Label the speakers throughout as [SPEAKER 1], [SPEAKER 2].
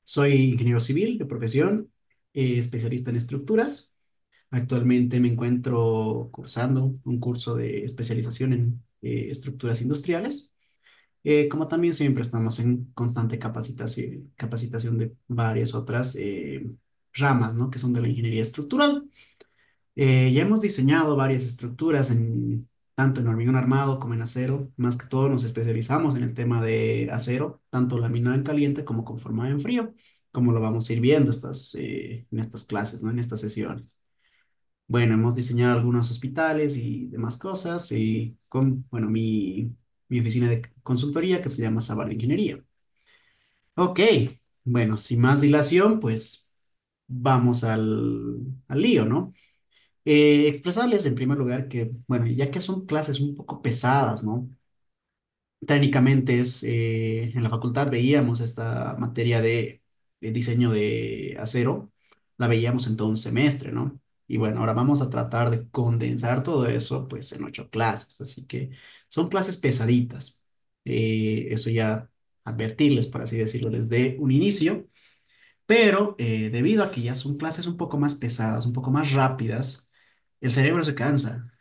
[SPEAKER 1] Soy ingeniero civil de profesión, especialista en estructuras. Actualmente me encuentro cursando un curso de especialización en estructuras industriales. Como también siempre estamos en constante capacitación de varias otras ramas, ¿no? Que son de la ingeniería estructural. Ya hemos diseñado varias estructuras tanto en hormigón armado como en acero. Más que todo nos especializamos en el tema de acero, tanto laminado en caliente como conformado en frío, como lo vamos a ir viendo en estas clases, ¿no? En estas sesiones. Bueno, hemos diseñado algunos hospitales y demás cosas y con, bueno, mi oficina de consultoría que se llama Sabar de Ingeniería. Ok, bueno, sin más dilación, pues vamos al lío, ¿no? Expresarles en primer lugar que, bueno, ya que son clases un poco pesadas, ¿no? Técnicamente en la facultad veíamos esta materia de diseño de acero, la veíamos en todo un semestre, ¿no? Y bueno, ahora vamos a tratar de condensar todo eso, pues, en 8 clases, así que son clases pesaditas. Eso ya advertirles, por así decirlo, desde un inicio, pero debido a que ya son clases un poco más pesadas, un poco más rápidas, el cerebro se cansa,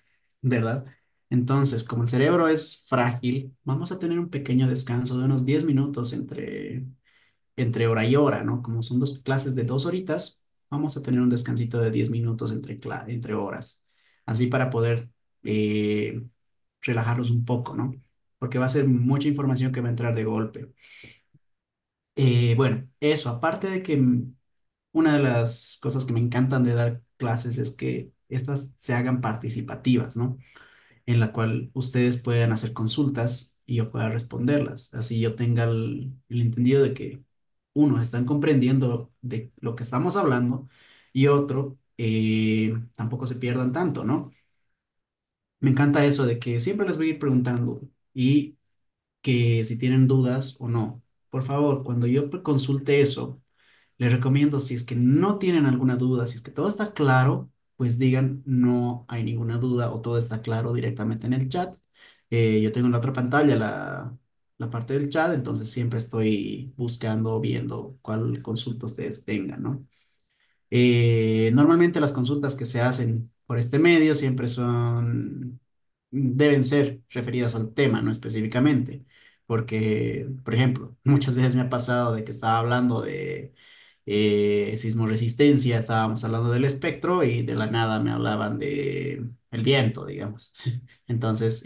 [SPEAKER 1] ¿verdad? Entonces, como el cerebro es frágil, vamos a tener un pequeño descanso de unos 10 minutos entre hora y hora, ¿no? Como son 2 clases de 2 horitas, vamos a tener un descansito de 10 minutos entre horas, así para poder eh, relajarlos un poco, ¿no? Porque va a ser mucha información que va a entrar de golpe. Bueno, eso, aparte de que una de las cosas que me encantan de dar clases es que estas se hagan participativas, ¿no? En la cual ustedes puedan hacer consultas y yo pueda responderlas. Así yo tenga el entendido de que, uno, están comprendiendo de lo que estamos hablando y otro, tampoco se pierdan tanto, ¿no? Me encanta eso de que siempre les voy a ir preguntando y que si tienen dudas o no. Por favor, cuando yo consulte eso, les recomiendo, si es que no tienen alguna duda, si es que todo está claro, pues digan no hay ninguna duda o todo está claro directamente en el chat. Yo tengo en la otra pantalla la parte del chat, entonces siempre estoy buscando, viendo cuál consulta ustedes tengan, ¿no? Normalmente las consultas que se hacen por este medio siempre deben ser referidas al tema, no específicamente, porque, por ejemplo, muchas veces me ha pasado de que estaba hablando de sismoresistencia, estábamos hablando del espectro y de la nada me hablaban de el viento, digamos. Entonces,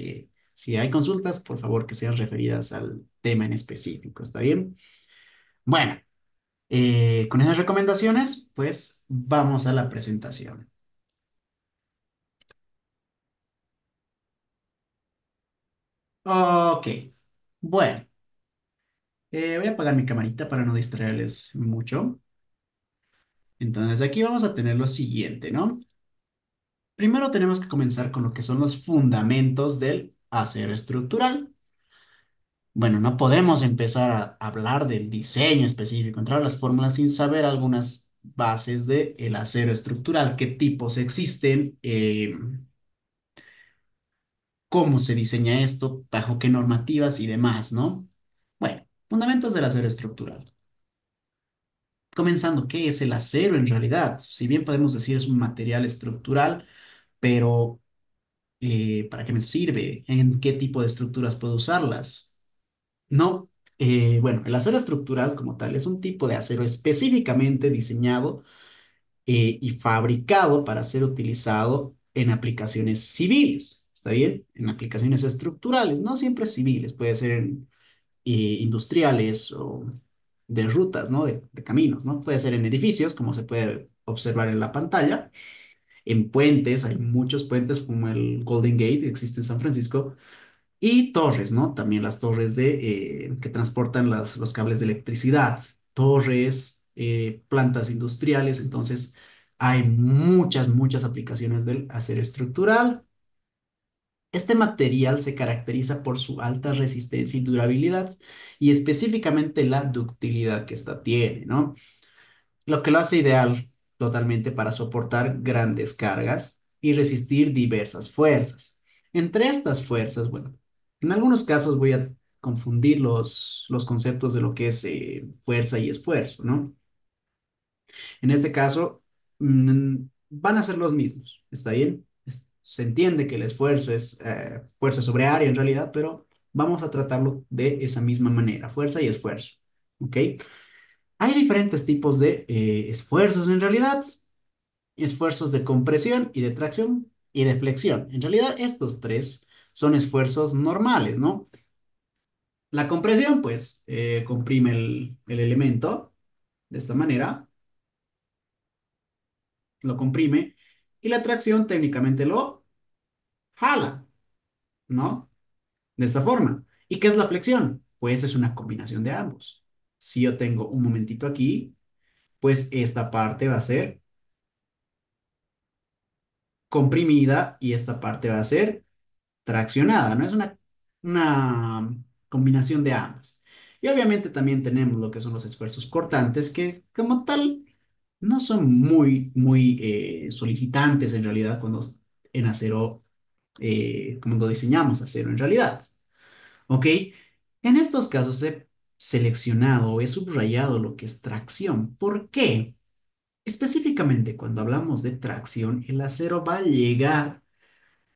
[SPEAKER 1] si hay consultas, por favor que sean referidas al tema en específico, ¿está bien? Bueno. Con esas recomendaciones, pues vamos a la presentación. Ok, bueno, voy a apagar mi camarita para no distraerles mucho. Entonces aquí vamos a tener lo siguiente, ¿no? Primero tenemos que comenzar con lo que son los fundamentos del acero estructural. Bueno, no podemos empezar a hablar del diseño específico, entrar a las fórmulas sin saber algunas bases del acero estructural, qué tipos existen, cómo se diseña esto, bajo qué normativas y demás, ¿no? Bueno, fundamentos del acero estructural. Comenzando, ¿qué es el acero en realidad? Si bien podemos decir es un material estructural, pero ¿para qué me sirve? ¿En qué tipo de estructuras puedo usarlas? No, bueno, el acero estructural como tal es un tipo de acero específicamente diseñado y fabricado para ser utilizado en aplicaciones civiles. ¿Está bien? En aplicaciones estructurales, no siempre civiles, puede ser en industriales o de rutas, ¿no? De caminos, ¿no? Puede ser en edificios, como se puede observar en la pantalla, en puentes, hay muchos puentes como el Golden Gate que existe en San Francisco, y torres, ¿no? También las torres que transportan los cables de electricidad, torres, plantas industriales, entonces hay muchas aplicaciones del acero estructural. Este material se caracteriza por su alta resistencia y durabilidad y específicamente la ductilidad que ésta tiene, ¿no? Lo que lo hace ideal totalmente para soportar grandes cargas y resistir diversas fuerzas. Entre estas fuerzas, bueno, en algunos casos voy a confundir los conceptos de lo que es fuerza y esfuerzo, ¿no? En este caso, van a ser los mismos, ¿está bien? Se entiende que el esfuerzo es fuerza sobre área en realidad, pero vamos a tratarlo de esa misma manera, fuerza y esfuerzo, ¿ok? Hay diferentes tipos de esfuerzos en realidad, esfuerzos de compresión y de tracción y de flexión. En realidad, estos tres son esfuerzos normales, ¿no? La compresión, pues, comprime el elemento de esta manera, lo comprime, y la tracción técnicamente lo jala, ¿no? De esta forma. ¿Y qué es la flexión? Pues es una combinación de ambos. Si yo tengo un momentito aquí, pues esta parte va a ser comprimida y esta parte va a ser traccionada, ¿no? Es una combinación de ambas. Y obviamente también tenemos lo que son los esfuerzos cortantes, que como tal no son muy solicitantes en realidad cuando en acero, cuando diseñamos acero en realidad. ¿Ok? En estos casos he seleccionado o he subrayado lo que es tracción. ¿Por qué? Específicamente cuando hablamos de tracción, el acero va a llegar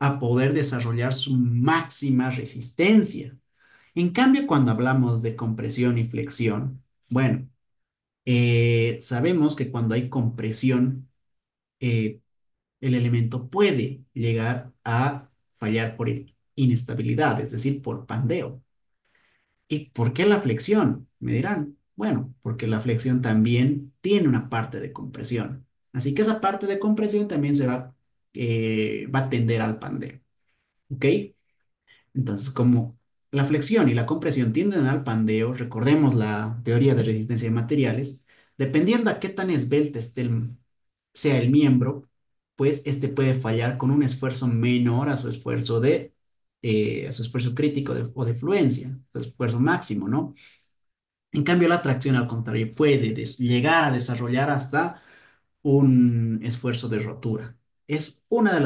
[SPEAKER 1] a poder desarrollar su máxima resistencia. En cambio, cuando hablamos de compresión y flexión, bueno, sabemos que cuando hay compresión, eh, el elemento puede llegar a fallar por inestabilidad, es decir, por pandeo. ¿Y por qué la flexión? Me dirán, bueno, porque la flexión también tiene una parte de compresión. Así que esa parte de compresión también va a tender al pandeo. ¿Ok? Entonces, como la flexión y la compresión tienden al pandeo, recordemos la teoría de resistencia de materiales, dependiendo a qué tan esbelto sea el miembro, pues este puede fallar con un esfuerzo menor a su esfuerzo a su esfuerzo crítico o de fluencia, su esfuerzo máximo, ¿no? En cambio, la tracción, al contrario, puede llegar a desarrollar hasta un esfuerzo de rotura. Es una de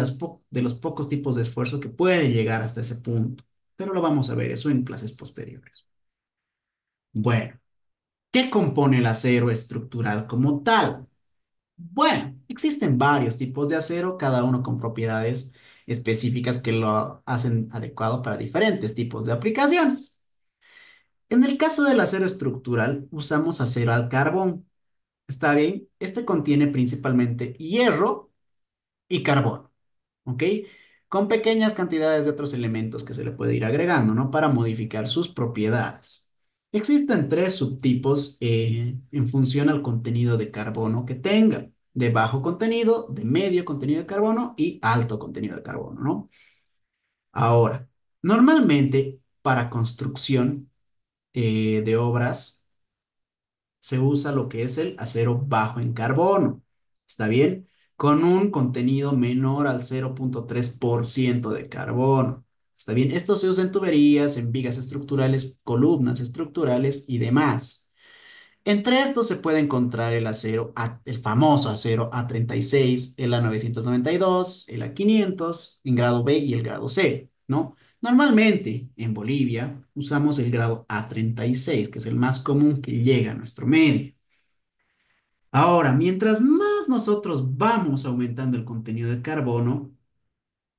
[SPEAKER 1] de los pocos tipos de esfuerzo que puede llegar hasta ese punto, pero lo vamos a ver eso en clases posteriores. Bueno, ¿qué compone el acero estructural como tal? Bueno, existen varios tipos de acero, cada uno con propiedades específicas que lo hacen adecuado para diferentes tipos de aplicaciones. En el caso del acero estructural, usamos acero al carbón. ¿Está bien? Este contiene principalmente hierro y carbono, ¿ok? Con pequeñas cantidades de otros elementos que se le puede ir agregando, ¿no? Para modificar sus propiedades. Existen tres subtipos en función al contenido de carbono que tenga: de bajo contenido, de medio contenido de carbono y alto contenido de carbono, ¿no? Ahora, normalmente para construcción de obras, se usa lo que es el acero bajo en carbono. ¿Está bien? Con un contenido menor al 0,3% de carbono. ¿Está bien? Esto se usa en tuberías, en vigas estructurales, columnas estructurales y demás. Entre estos se puede encontrar el famoso acero A36, el A992, el A500 en grado B y el grado C, ¿no? Normalmente en Bolivia usamos el grado A36, que es el más común que llega a nuestro medio. Ahora, mientras más nosotros vamos aumentando el contenido de carbono,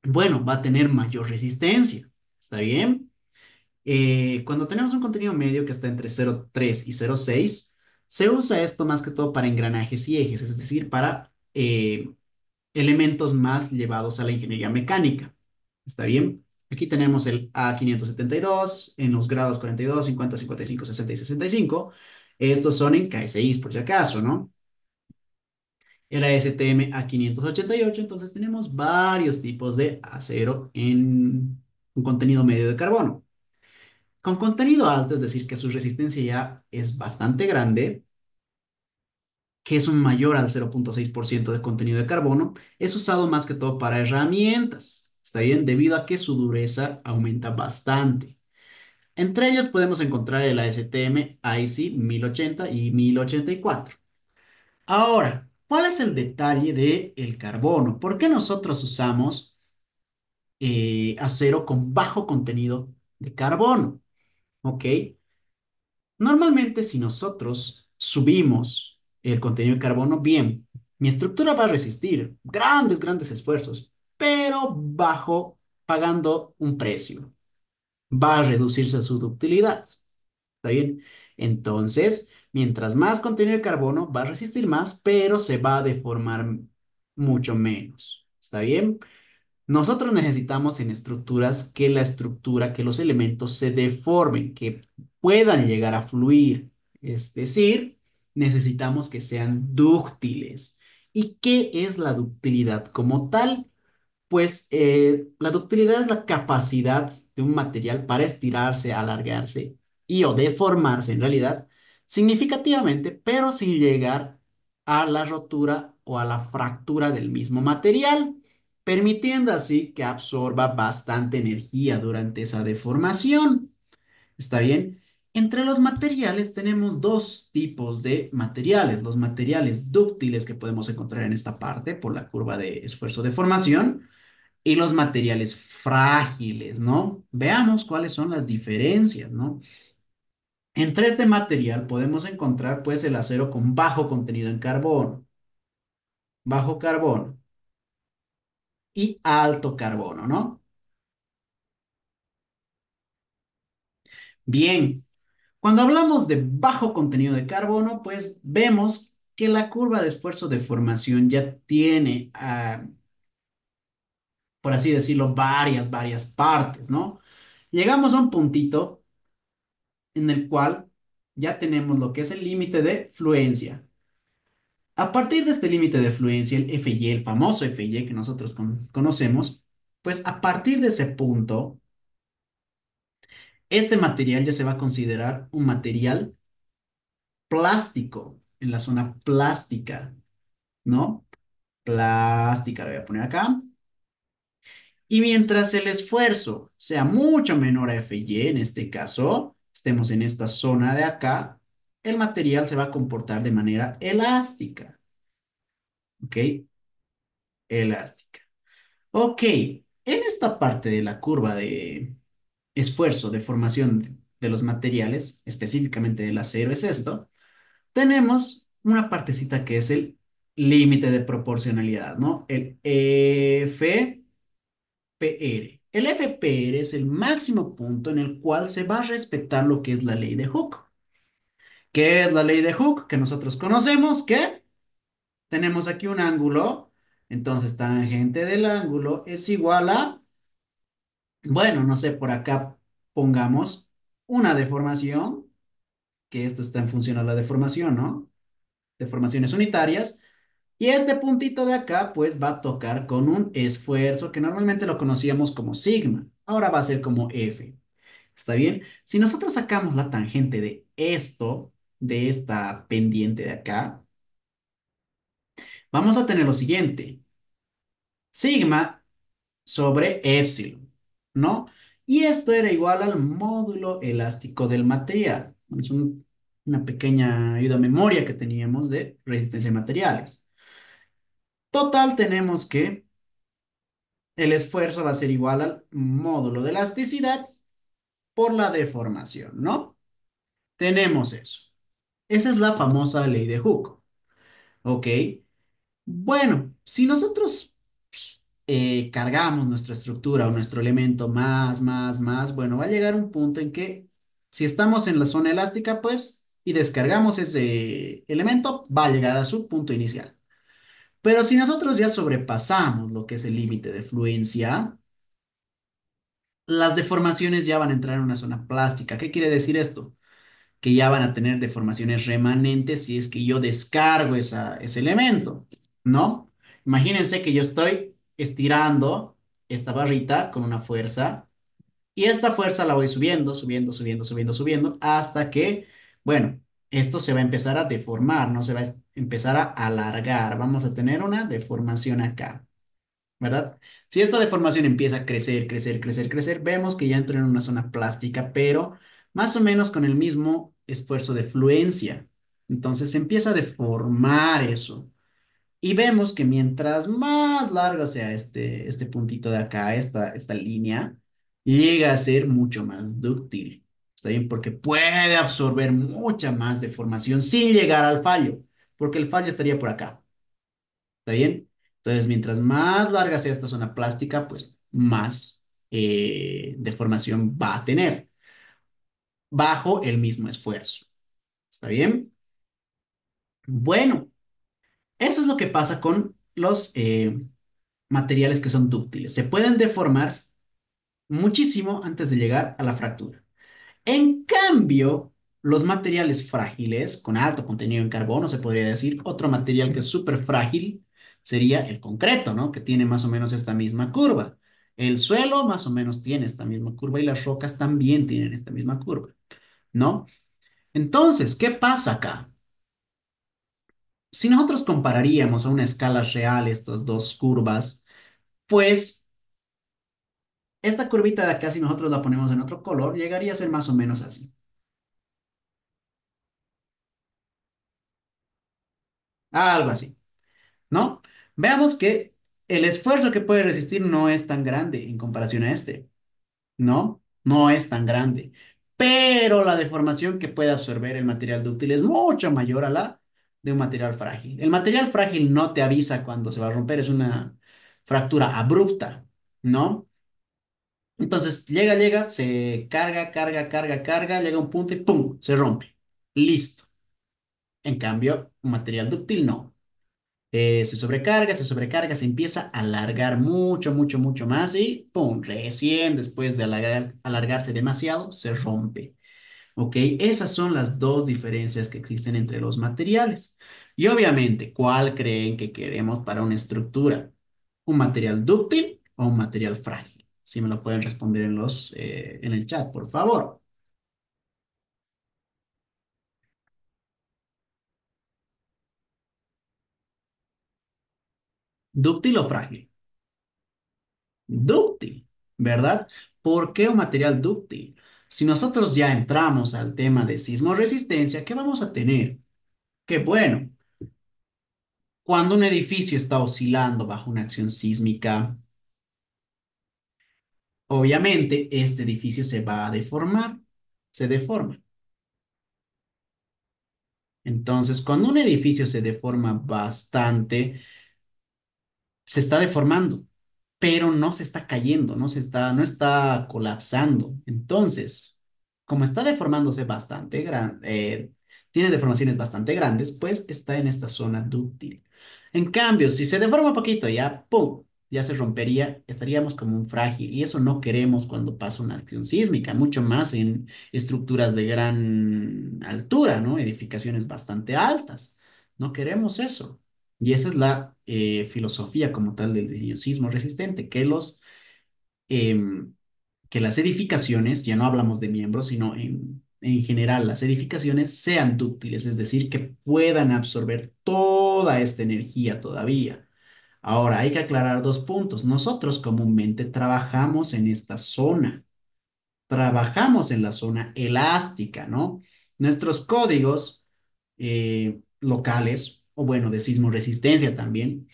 [SPEAKER 1] bueno, va a tener mayor resistencia. ¿Está bien? Cuando tenemos un contenido medio que está entre 0,3 y 0,6, se usa esto más que todo para engranajes y ejes, es decir, para elementos más llevados a la ingeniería mecánica. ¿Está bien? Aquí tenemos el A572 en los grados 42, 50, 55, 60 y 65. Estos son en KSIs, por si acaso, ¿no? El ASTM A588, entonces tenemos varios tipos de acero en un contenido medio de carbono. Con contenido alto, es decir, que su resistencia ya es bastante grande, que es un mayor al 0,6% de contenido de carbono, es usado más que todo para herramientas. ¿Está bien? Debido a que su dureza aumenta bastante. Entre ellos podemos encontrar el ASTM IC 1080 y 1084. Ahora, ¿cuál es el detalle del carbono? ¿Por qué nosotros usamos acero con bajo contenido de carbono? ¿ok? Normalmente, si nosotros subimos el contenido de carbono, bien, mi estructura va a resistir grandes esfuerzos, pero pagando un precio. Va a reducirse su ductilidad. ¿Está bien? Entonces, mientras más contenido de carbono, va a resistir más, pero se va a deformar mucho menos. ¿Está bien? Nosotros necesitamos en estructuras que la estructura, que los elementos se deformen, que puedan llegar a fluir. Es decir, necesitamos que sean dúctiles. ¿Y qué es la ductilidad como tal? Pues la ductilidad es la capacidad de un material para estirarse, alargarse y o deformarse en realidad significativamente, pero sin llegar a la rotura o a la fractura del mismo material, permitiendo así que absorba bastante energía durante esa deformación. ¿Está bien? Entre los materiales tenemos dos tipos de materiales, los materiales dúctiles que podemos encontrar en esta parte por la curva de esfuerzo-deformación y los materiales frágiles, ¿no? Veamos cuáles son las diferencias, ¿no? Entre este material podemos encontrar pues el acero con bajo contenido en carbono, bajo carbono y alto carbono, ¿no? Bien, cuando hablamos de bajo contenido de carbono, pues vemos que la curva de esfuerzo de formación ya tiene, por así decirlo, varias partes, ¿no? Llegamos a un puntito en el cual ya tenemos lo que es el límite de fluencia. A partir de este límite de fluencia, el FY, el famoso FY que nosotros conocemos, pues a partir de ese punto, este material ya se va a considerar un material plástico, en la zona plástica, ¿no? Plástica, lo voy a poner acá. Y mientras el esfuerzo sea mucho menor a FY, en este caso, estemos en esta zona de acá, el material se va a comportar de manera elástica, ¿ok? Elástica. Ok, en esta parte de la curva de esfuerzo de formación de los materiales, específicamente del acero, es esto, tenemos una partecita que es el límite de proporcionalidad, ¿no? El FPR. El FPR es el máximo punto en el cual se va a respetar lo que es la ley de Hooke. ¿Qué es la ley de Hooke? Que nosotros conocemos que tenemos aquí un ángulo, entonces tangente del ángulo es igual a, bueno, no sé, por acá pongamos una deformación, que esto está en función a la deformación, ¿no? Deformaciones unitarias. Y este puntito de acá, pues va a tocar con un esfuerzo que normalmente lo conocíamos como sigma. Ahora va a ser como F. ¿Está bien? Si nosotros sacamos la tangente de esto, de esta pendiente de acá, vamos a tener lo siguiente. Sigma sobre epsilon, ¿no? Y esto era igual al módulo elástico del material. Es una pequeña ayuda a memoria que teníamos de resistencia de materiales. Total, tenemos que el esfuerzo va a ser igual al módulo de elasticidad por la deformación, ¿no? Tenemos eso. Esa es la famosa ley de Hooke, ¿ok? Bueno, si nosotros cargamos nuestra estructura o nuestro elemento más, bueno, va a llegar un punto en que si estamos en la zona elástica, pues, y descargamos ese elemento, va a llegar a su punto inicial. Pero si nosotros ya sobrepasamos lo que es el límite de fluencia, las deformaciones ya van a entrar en una zona plástica. ¿Qué quiere decir esto? Que ya van a tener deformaciones remanentes si es que yo descargo ese elemento, ¿no? Imagínense que yo estoy estirando esta barrita con una fuerza y esta fuerza la voy subiendo hasta que, bueno, esto se va a empezar a deformar, ¿no? Se va a empezar a alargar. Vamos a tener una deformación acá. ¿Verdad? Si esta deformación empieza a crecer, vemos que ya entra en una zona plástica, pero más o menos con el mismo esfuerzo de fluencia. Entonces se empieza a deformar eso. Y vemos que mientras más largo sea este puntito de acá, esta línea, llega a ser mucho más dúctil. ¿Está bien? Porque puede absorber mucha más deformación sin llegar al fallo, porque el fallo estaría por acá. ¿Está bien? Entonces, mientras más larga sea esta zona plástica, pues más deformación va a tener bajo el mismo esfuerzo. ¿Está bien? Bueno, eso es lo que pasa con los materiales que son dúctiles. Se pueden deformar muchísimo antes de llegar a la fractura. En cambio, los materiales frágiles, con alto contenido en carbono, se podría decir, otro material que es súper frágil sería el concreto, ¿no? Que tiene más o menos esta misma curva. El suelo más o menos tiene esta misma curva y las rocas también tienen esta misma curva, ¿no? Entonces, ¿qué pasa acá? Si nosotros compararíamos a una escala real estas dos curvas, pues esta curvita de acá, si nosotros la ponemos en otro color, llegaría a ser más o menos así. Algo así. ¿No? Veamos que el esfuerzo que puede resistir no es tan grande en comparación a este, ¿no? No es tan grande. Pero la deformación que puede absorber el material dúctil es mucho mayor a la de un material frágil. El material frágil no te avisa cuando se va a romper, es una fractura abrupta, ¿no? Entonces llega, se carga, llega a un punto y ¡pum! Se rompe. Listo. En cambio, un material dúctil no. Se sobrecarga, se empieza a alargar mucho más y ¡pum! Recién después de alargarse demasiado, se rompe. ¿Ok? Esas son las dos diferencias que existen entre los materiales. Y obviamente, ¿cuál creen que queremos para una estructura? ¿Un material dúctil o un material frágil? Si me lo pueden responder en el chat, por favor. ¿Dúctil o frágil? Dúctil, ¿verdad? ¿Por qué un material dúctil? Si nosotros ya entramos al tema de sismoresistencia, ¿qué vamos a tener? Que bueno, cuando un edificio está oscilando bajo una acción sísmica, obviamente este edificio se va a deformar, se deforma. Entonces, cuando un edificio se deforma bastante, se está deformando, pero no se está cayendo, no está colapsando. Entonces, como está deformándose bastante tiene deformaciones bastante grandes, pues está en esta zona dúctil. En cambio, si se deforma un poquito, ya, ¡pum! Ya se rompería, estaríamos como un frágil. Y eso no queremos cuando pasa una acción sísmica, mucho más en estructuras de gran altura, ¿no? Edificaciones bastante altas. No queremos eso. Y esa es la filosofía como tal del diseño sismo resistente, em, que las edificaciones, ya no hablamos de miembros, sino en general, las edificaciones sean dúctiles, es decir, que puedan absorber toda esta energía todavía. Ahora, hay que aclarar dos puntos. Nosotros comúnmente trabajamos en esta zona, trabajamos en la zona elástica, ¿no? Nuestros códigos locales, o bueno, de sismo resistencia también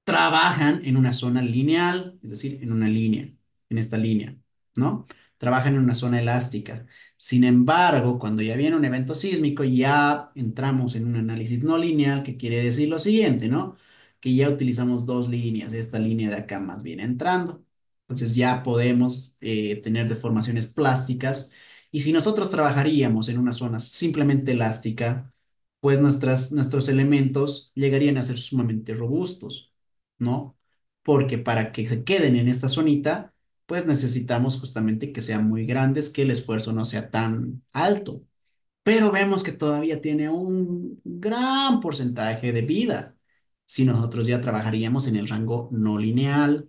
[SPEAKER 1] trabajan en una zona lineal, es decir, en una línea, en esta línea, ¿no? Trabajan en una zona elástica. Sin embargo, cuando ya viene un evento sísmico, ya entramos en un análisis no lineal, que quiere decir lo siguiente, ¿no? Que ya utilizamos dos líneas, esta línea de acá más bien entrando. Entonces ya podemos tener deformaciones plásticas. Y si nosotros trabajaríamos en una zona simplemente elástica, pues nuestros elementos llegarían a ser sumamente robustos. ¿No? Porque para que se queden en esta zonita, pues necesitamos justamente que sean muy grandes, que el esfuerzo no sea tan alto. Pero vemos que todavía tiene un gran porcentaje de vida. Si nosotros ya trabajaríamos en el rango no lineal,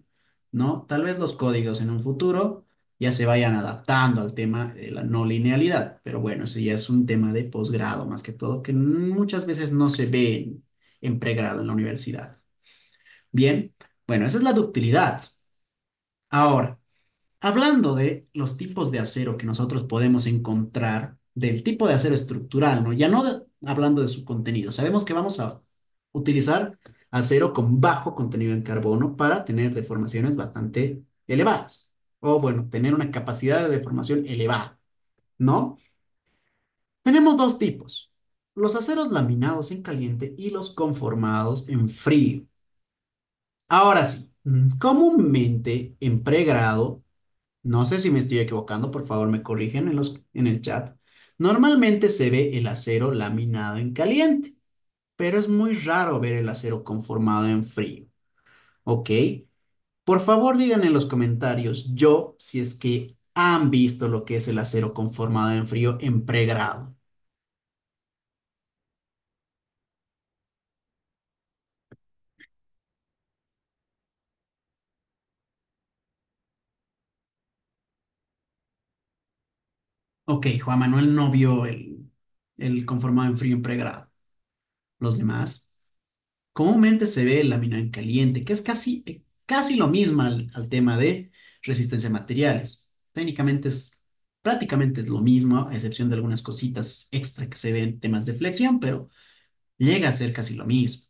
[SPEAKER 1] ¿no? Tal vez los códigos en un futuro ya se vayan adaptando al tema de la no linealidad, pero bueno, eso ya es un tema de posgrado más que todo, que muchas veces no se ve en pregrado en la universidad. Bien, bueno, esa es la ductilidad. Ahora, hablando de los tipos de acero que nosotros podemos encontrar, del tipo de acero estructural, ¿no? Ya no hablando de su contenido, sabemos que vamos a utilizar acero con bajo contenido en carbono para tener deformaciones bastante elevadas, o bueno, tener una capacidad de deformación elevada. ¿no? Tenemos dos tipos, los aceros laminados en caliente y los conformados en frío. Ahora sí, comúnmente en pregrado, no sé si me estoy equivocando, por favor me corrigen en el chat, normalmente se ve el acero laminado en caliente, pero es muy raro ver el acero conformado en frío, ¿ok? Por favor digan en los comentarios yo si es que han visto lo que es el acero conformado en frío en pregrado. Ok, Juan Manuel no vio el conformado en frío en pregrado. Los demás, comúnmente se ve el laminado en caliente, que es casi lo mismo al tema de resistencia a materiales. Técnicamente prácticamente es lo mismo, a excepción de algunas cositas extra que se ven en temas de flexión, pero llega a ser casi lo mismo,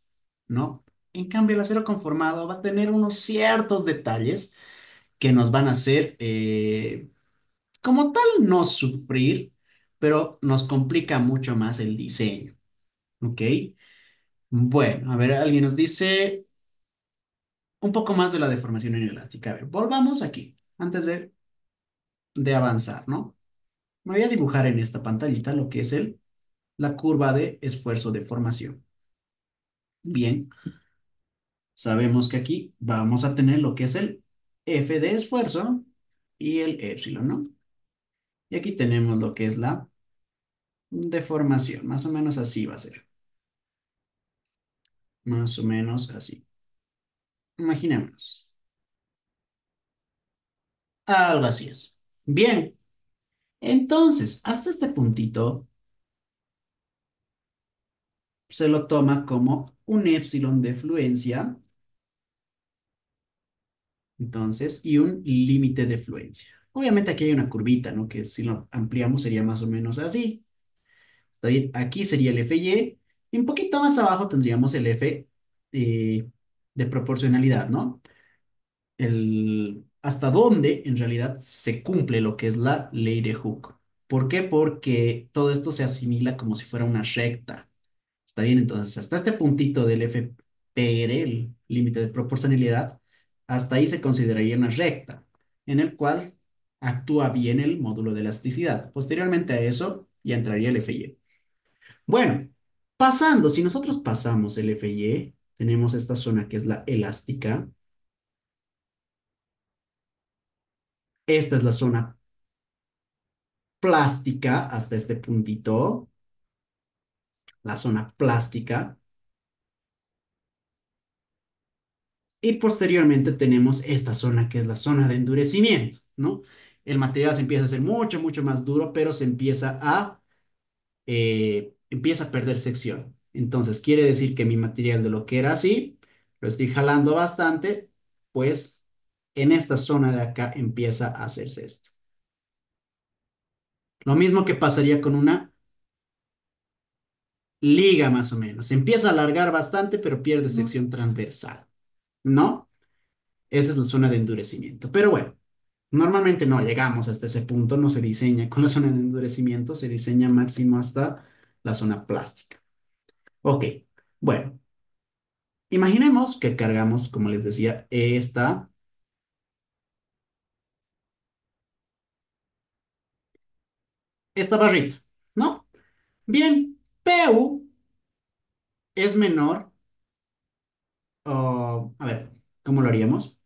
[SPEAKER 1] ¿no? En cambio, el acero conformado va a tener unos ciertos detalles que nos van a hacer, como tal, no sufrir, pero nos complica mucho más el diseño, ¿ok? Bueno, a ver, alguien nos dice un poco más de la deformación inelastica. A ver, volvamos aquí, antes de avanzar, ¿no? Me voy a dibujar en esta pantallita lo que es la curva de esfuerzo de formación. Bien, sabemos que aquí vamos a tener lo que es el F de esfuerzo y el épsilon, ¿no? Y aquí tenemos lo que es la deformación, más o menos así va a ser, más o menos así. Imaginémonos, algo así es. Bien, entonces, hasta este puntito se lo toma como un épsilon de fluencia, entonces, y un límite de fluencia. Obviamente aquí hay una curvita, ¿no? Que si lo ampliamos sería más o menos así. ¿Está bien? Aquí sería el FY, y un poquito más abajo tendríamos el F de proporcionalidad, ¿no? Hasta dónde en realidad se cumple lo que es la ley de Hooke. ¿Por qué? Porque todo esto se asimila como si fuera una recta. ¿Está bien? Entonces, hasta este puntito del FPR, el límite de proporcionalidad, hasta ahí se consideraría una recta, en el cual actúa bien el módulo de elasticidad. Posteriormente a eso, ya entraría el FY. Bueno, si nosotros pasamos el FY, tenemos esta zona que es la elástica. Esta es la zona plástica hasta este puntito, la zona plástica. Y posteriormente tenemos esta zona que es la zona de endurecimiento, ¿no? El material se empieza a hacer mucho, mucho más duro, pero empieza a perder sección. Entonces, quiere decir que mi material de lo que era así, lo estoy jalando bastante, pues en esta zona de acá empieza a hacerse esto. Lo mismo que pasaría con una liga más o menos. Se empieza a alargar bastante, pero pierde sección transversal, ¿no? Esa es la zona de endurecimiento. Pero bueno, normalmente no llegamos hasta ese punto, no se diseña con la zona de endurecimiento, se diseña máximo hasta la zona plástica. Ok, bueno, imaginemos que cargamos, como les decía, esta barrita, ¿no? Bien, PU es menor, a ver, ¿cómo lo haríamos?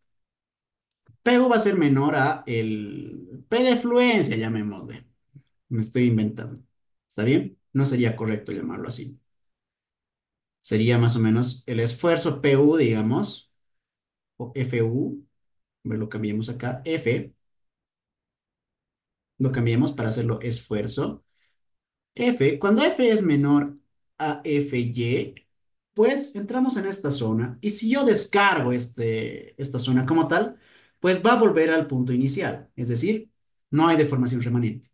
[SPEAKER 1] PU va a ser menor a el P de fluencia, llamémosle. Me estoy inventando. ¿Está bien? No sería correcto llamarlo así. Sería más o menos el esfuerzo PU, digamos, o FU, lo cambiamos acá, F, lo cambiamos para hacerlo esfuerzo. F, cuando F es menor a FY, pues entramos en esta zona y si yo descargo esta zona como tal, pues va a volver al punto inicial, es decir, no hay deformación remanente.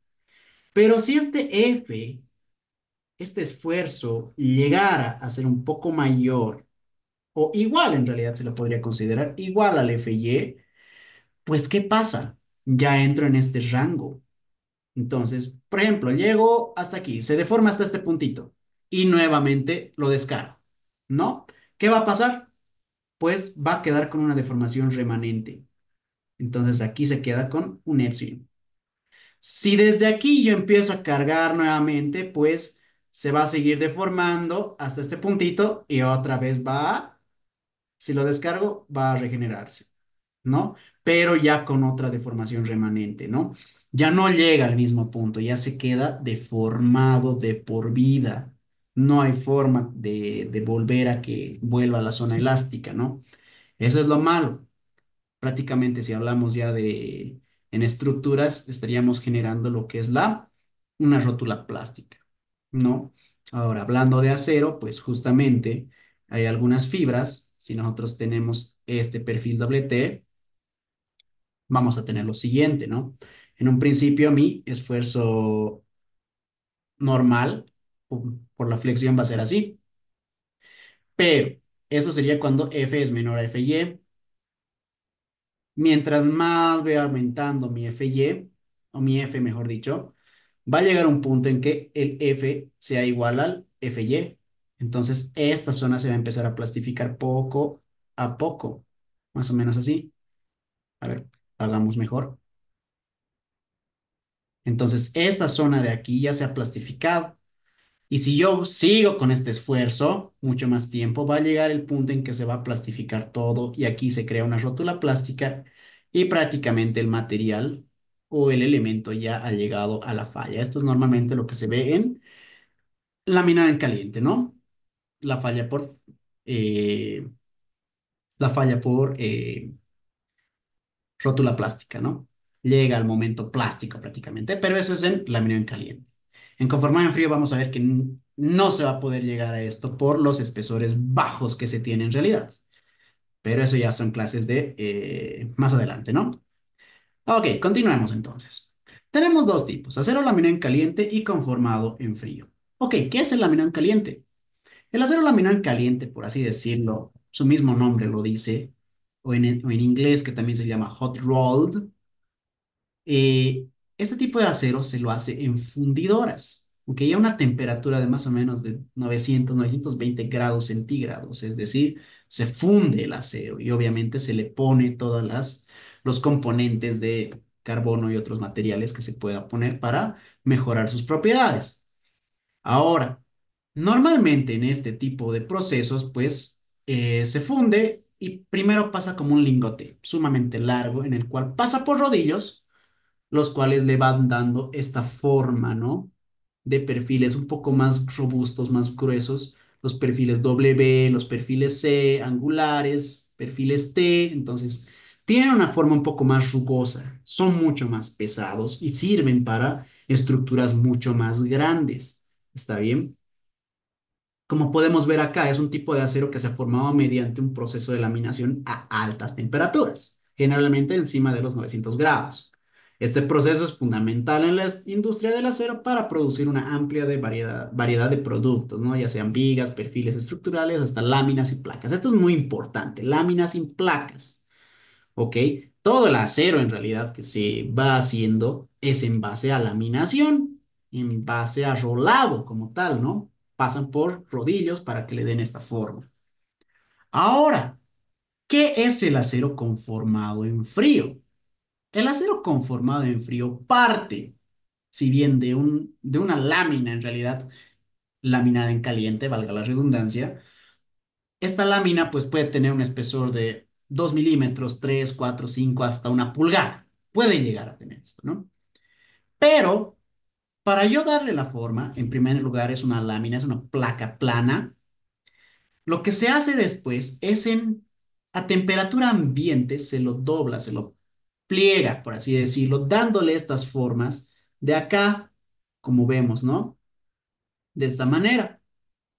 [SPEAKER 1] Pero si este esfuerzo llegara a ser un poco mayor, o igual en realidad se lo podría considerar igual al FY, pues ¿qué pasa? Ya entro en este rango. Entonces, por ejemplo, llego hasta aquí, se deforma hasta este puntito y nuevamente lo descargo, ¿no? ¿Qué va a pasar? Pues va a quedar con una deformación remanente. Entonces aquí se queda con un epsilon. Si desde aquí yo empiezo a cargar nuevamente, pues se va a seguir deformando hasta este puntito y otra vez si lo descargo, va a regenerarse, ¿no? Pero ya con otra deformación remanente, ¿no? Ya no llega al mismo punto, ya se queda deformado de por vida. No hay forma de volver a que vuelva a la zona elástica, ¿no? Eso es lo malo. Prácticamente, si hablamos ya en estructuras, estaríamos generando lo que es una rótula plástica, ¿no? Ahora, hablando de acero, pues justamente hay algunas fibras. Si nosotros tenemos este perfil doble T, vamos a tener lo siguiente, ¿no? En un principio, mi esfuerzo normal por la flexión va a ser así, pero eso sería cuando F es menor a FY. Mientras más voy aumentando mi FY, o mi F, mejor dicho, va a llegar un punto en que el F sea igual al FY. Entonces, esta zona se va a empezar a plastificar poco a poco, más o menos así. A ver, hagamos mejor. Entonces, esta zona de aquí ya se ha plastificado. Y si yo sigo con este esfuerzo mucho más tiempo, va a llegar el punto en que se va a plastificar todo y aquí se crea una rótula plástica y prácticamente el material o el elemento ya ha llegado a la falla. Esto es normalmente lo que se ve en lámina en caliente, ¿no? La falla por, eh, la falla por rótula plástica, ¿no? Llega al momento plástico prácticamente, pero eso es en lámina en caliente. En conformado en frío vamos a ver que no se va a poder llegar a esto por los espesores bajos que se tienen en realidad. Pero eso ya son clases de más adelante, ¿no? Ok, continuemos entonces. Tenemos dos tipos, acero laminado en caliente y conformado en frío. Ok, ¿qué es el laminado en caliente? El acero laminado en caliente, por así decirlo, su mismo nombre lo dice, o en inglés que también se llama hot rolled. Este tipo de acero se lo hace en fundidoras, aunque a una temperatura de más o menos de 920 grados centígrados, es decir, se funde el acero y obviamente se le pone todas los componentes de carbono y otros materiales que se pueda poner para mejorar sus propiedades. Ahora, normalmente en este tipo de procesos, pues se funde y primero pasa como un lingote sumamente largo en el cual pasa por rodillos los cuales le van dando esta forma, ¿no? De perfiles un poco más robustos, más gruesos, los perfiles W, los perfiles C, angulares, perfiles T, entonces tienen una forma un poco más rugosa, son mucho más pesados y sirven para estructuras mucho más grandes. ¿Está bien? Como podemos ver acá, es un tipo de acero que se ha formado mediante un proceso de laminación a altas temperaturas, generalmente encima de los 900 grados. Este proceso es fundamental en la industria del acero para producir una amplia variedad de productos, ¿no? Ya sean vigas, perfiles estructurales, hasta láminas y placas. Esto es muy importante, láminas y placas. ¿Ok? Todo el acero en realidad que se va haciendo es en base a laminación, en base a rolado como tal, ¿no? Pasan por rodillos para que le den esta forma. Ahora, ¿qué es el acero conformado en frío? El acero conformado en frío parte, si bien de una lámina en realidad, laminada en caliente, valga la redundancia, esta lámina pues puede tener un espesor de 2 milímetros, 3, 4, 5, hasta una pulgada. Puede llegar a tener esto, ¿no? Pero para yo darle la forma, en primer lugar es una lámina, es una placa plana. Lo que se hace después es a temperatura ambiente se lo dobla, se lo pliega, por así decirlo, dándole estas formas de acá, como vemos, ¿no? De esta manera.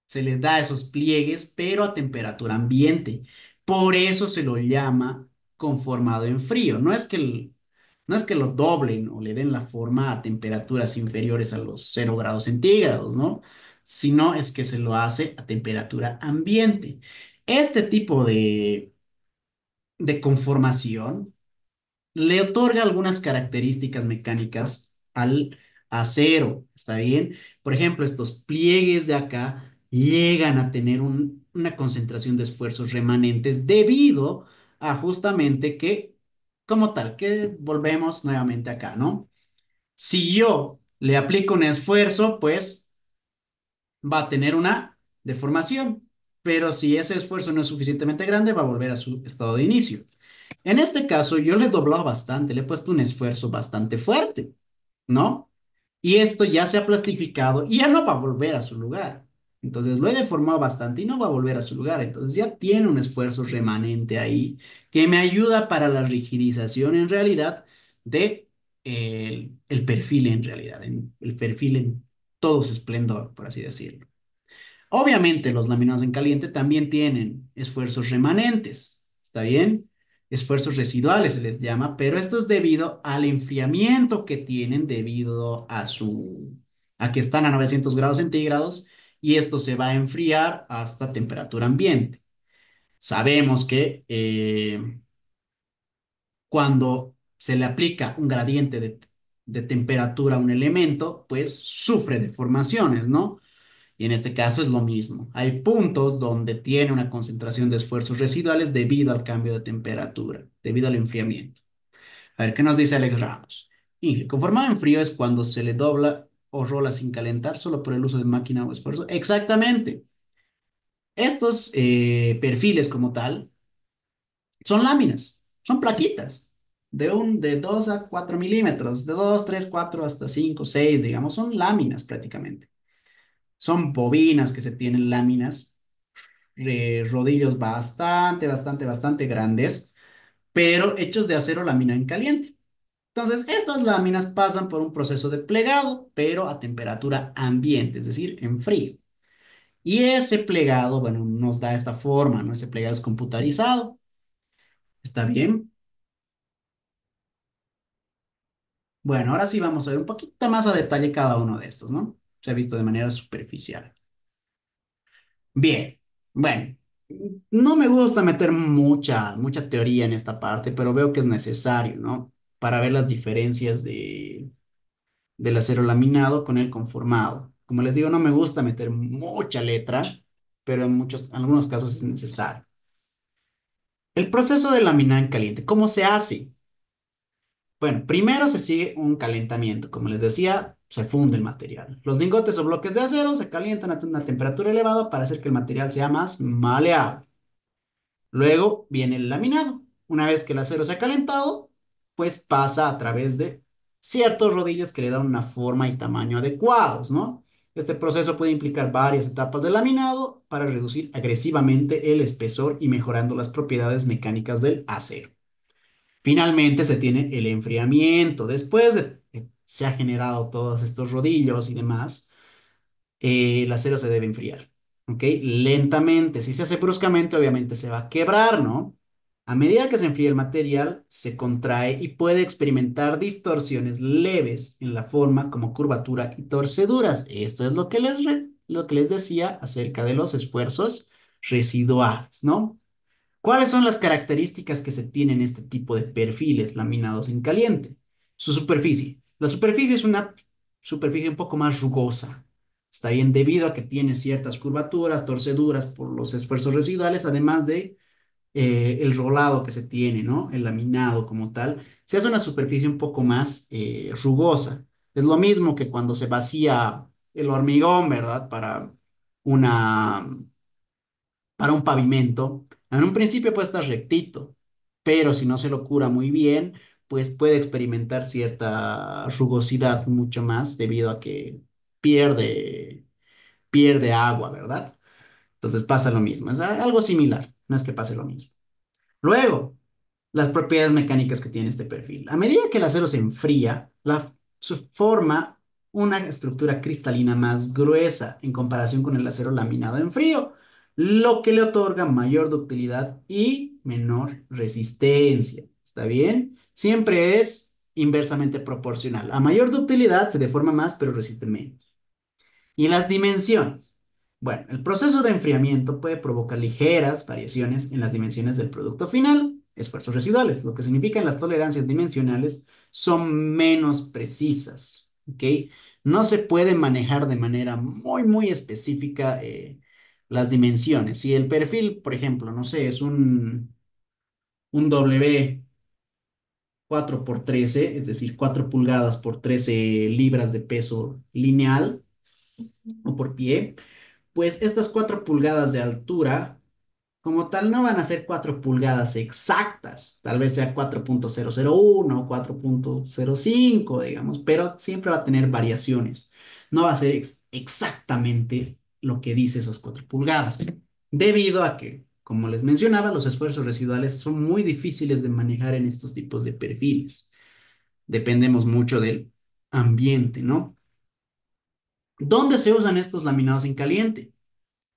[SPEAKER 1] Se le da esos pliegues, pero a temperatura ambiente. Por eso se lo llama conformado en frío. No es que lo doblen o le den la forma a temperaturas inferiores a los 0 grados centígrados, ¿no? Sino es que se lo hace a temperatura ambiente. Este tipo de conformación le otorga algunas características mecánicas al acero, ¿está bien? Por ejemplo, estos pliegues de acá llegan a tener una concentración de esfuerzos remanentes debido a justamente que, como tal, que volvemos nuevamente acá, ¿no? Si yo le aplico un esfuerzo, pues va a tener una deformación, pero si ese esfuerzo no es suficientemente grande, va a volver a su estado de inicio. En este caso, yo le he doblado bastante, le he puesto un esfuerzo bastante fuerte, ¿no? Y esto ya se ha plastificado y ya no va a volver a su lugar. Entonces lo he deformado bastante y no va a volver a su lugar. Entonces ya tiene un esfuerzo remanente ahí que me ayuda para la rigidización en realidad de el perfil en realidad, el perfil en todo su esplendor, por así decirlo. Obviamente, los laminados en caliente también tienen esfuerzos remanentes, ¿está bien? Esfuerzos residuales se les llama, pero esto es debido al enfriamiento que tienen debido a que están a 900 grados centígrados y esto se va a enfriar hasta temperatura ambiente. Sabemos que cuando se le aplica un gradiente de temperatura a un elemento, pues sufre deformaciones, ¿no? Y en este caso es lo mismo. Hay puntos donde tiene una concentración de esfuerzos residuales debido al cambio de temperatura, debido al enfriamiento. A ver, ¿qué nos dice Alex Ramos? Inge, conformado en frío es cuando se le dobla o rola sin calentar solo por el uso de máquina o esfuerzo. Exactamente. Estos perfiles como tal son láminas, son plaquitas de 2 a 4 milímetros, de 2, 3, 4 hasta 5, 6, digamos, son láminas prácticamente. Son bobinas que se tienen láminas rodillos bastante grandes, pero hechos de acero lámina en caliente. Entonces, estas láminas pasan por un proceso de plegado, pero a temperatura ambiente, es decir, en frío. Y ese plegado, bueno, nos da esta forma, ¿no? Ese plegado es computarizado. ¿Está bien? Bueno, ahora sí vamos a ver un poquito más a detalle cada uno de estos, ¿no? Se ha visto de manera superficial. Bien, bueno, no me gusta meter mucha teoría en esta parte, pero veo que es necesario, ¿no? Para ver las diferencias del acero laminado con el conformado. Como les digo, no me gusta meter mucha letra, pero en algunos casos es necesario. El proceso de laminar en caliente, ¿cómo se hace? Bueno, primero se sigue un calentamiento. Como les decía, se funde el material. Los lingotes o bloques de acero se calientan a una temperatura elevada para hacer que el material sea más maleable. Luego viene el laminado. Una vez que el acero se ha calentado, pues pasa a través de ciertos rodillos que le dan una forma y tamaño adecuados, ¿no? Este proceso puede implicar varias etapas de laminado para reducir agresivamente el espesor y mejorando las propiedades mecánicas del acero. Finalmente se tiene el enfriamiento. Después de que se ha generado todos estos rodillos y demás, el acero se debe enfriar, ¿ok? Lentamente. Si se hace bruscamente, obviamente se va a quebrar, ¿no? A medida que se enfría el material, se contrae y puede experimentar distorsiones leves en la forma como curvatura y torceduras. Esto es lo que les decía acerca de los esfuerzos residuales, ¿no? ¿Cuáles son las características que se tienen en este tipo de perfiles laminados en caliente? Su superficie. La superficie es una superficie un poco más rugosa. Está bien debido a que tiene ciertas curvaturas, torceduras por los esfuerzos residuales, además de el rolado que se tiene, ¿no? El laminado como tal. Se hace una superficie un poco más rugosa. Es lo mismo que cuando se vacía el hormigón, ¿verdad? Una para un pavimento, en un principio puede estar rectito, pero si no se lo cura muy bien, pues puede experimentar cierta rugosidad mucho más debido a que pierde, pierde agua, ¿verdad? Entonces pasa lo mismo, es algo similar, no es que pase lo mismo. Luego, las propiedades mecánicas que tiene este perfil. A medida que el acero se enfría, forma una estructura cristalina más gruesa en comparación con el acero laminado en frío, lo que le otorga mayor ductilidad y menor resistencia. ¿Está bien? Siempre es inversamente proporcional. A mayor ductilidad se deforma más, pero resiste menos. Y las dimensiones. Bueno, el proceso de enfriamiento puede provocar ligeras variaciones en las dimensiones del producto final. esfuerzos residuales, lo que significa que las tolerancias dimensionales son menos precisas, ¿ok? No se puede manejar de manera muy específica las dimensiones. Si el perfil, por ejemplo, no sé, es un W 4 por 13, es decir, 4 pulgadas por 13 libras de peso lineal o por pie, pues estas 4 pulgadas de altura, como tal, no van a ser 4 pulgadas exactas, tal vez sea 4,001 o 4,05, digamos, pero siempre va a tener variaciones. No va a ser exactamente lo que dice esas 4 pulgadas, debido a que, como les mencionaba, los esfuerzos residuales son muy difíciles de manejar en estos tipos de perfiles. Dependemos mucho del ambiente, ¿no? ¿Dónde se usan estos laminados en caliente?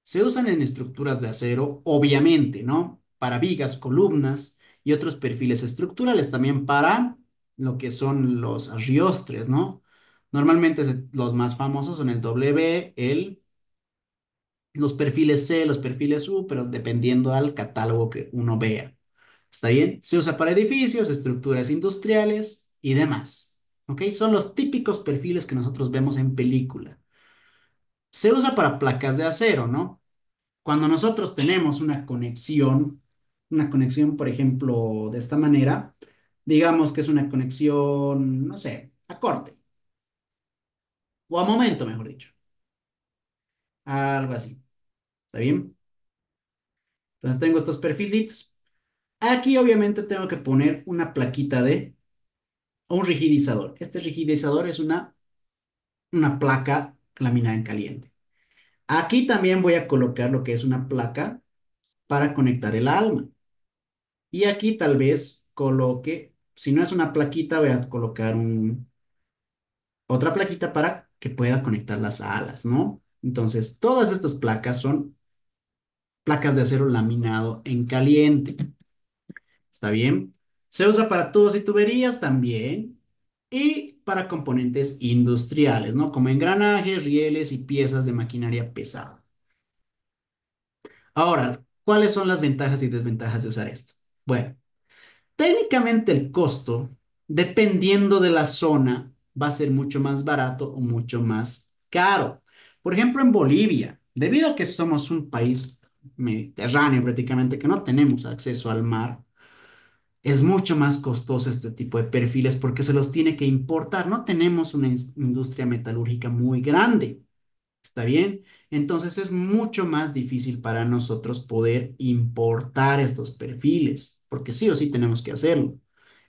[SPEAKER 1] Se usan en estructuras de acero, obviamente, ¿no? Para vigas, columnas y otros perfiles estructurales, también para lo que son los arriostres, ¿no? Normalmente los más famosos son el W, los perfiles C, los perfiles U, pero dependiendo al catálogo que uno vea. ¿Está bien? Se usa para edificios, estructuras industriales y demás. ¿Ok? Son los típicos perfiles que nosotros vemos en película. Se usa para placas de acero, ¿no? Cuando nosotros tenemos una conexión, por ejemplo, de esta manera, digamos que es una conexión, no sé, a corte, o a momento, mejor dicho, algo así. ¿Está bien? Entonces tengo estos perfilitos. Aquí obviamente tengo que poner una plaquita o un rigidizador. Este rigidizador es una placa laminada en caliente. Aquí también voy a colocar lo que es una placa para conectar el alma. Y aquí tal vez coloque, si no es una plaquita, voy a colocar otra plaquita para que pueda conectar las alas, ¿no? Entonces, todas estas placas son placas de acero laminado en caliente. ¿Está bien? Se usa para tubos y tuberías también. Y para componentes industriales, ¿no? Como engranajes, rieles y piezas de maquinaria pesada. Ahora, ¿cuáles son las ventajas y desventajas de usar esto? Bueno. Técnicamente el costo, dependiendo de la zona, va a ser mucho más barato o mucho más caro. Por ejemplo, en Bolivia, debido a que somos un país mediterráneo prácticamente, que no tenemos acceso al mar, es mucho más costoso este tipo de perfiles porque se los tiene que importar. No tenemos una industria metalúrgica muy grande. ¿Está bien? Entonces es mucho más difícil para nosotros poder importar estos perfiles, porque sí o sí tenemos que hacerlo.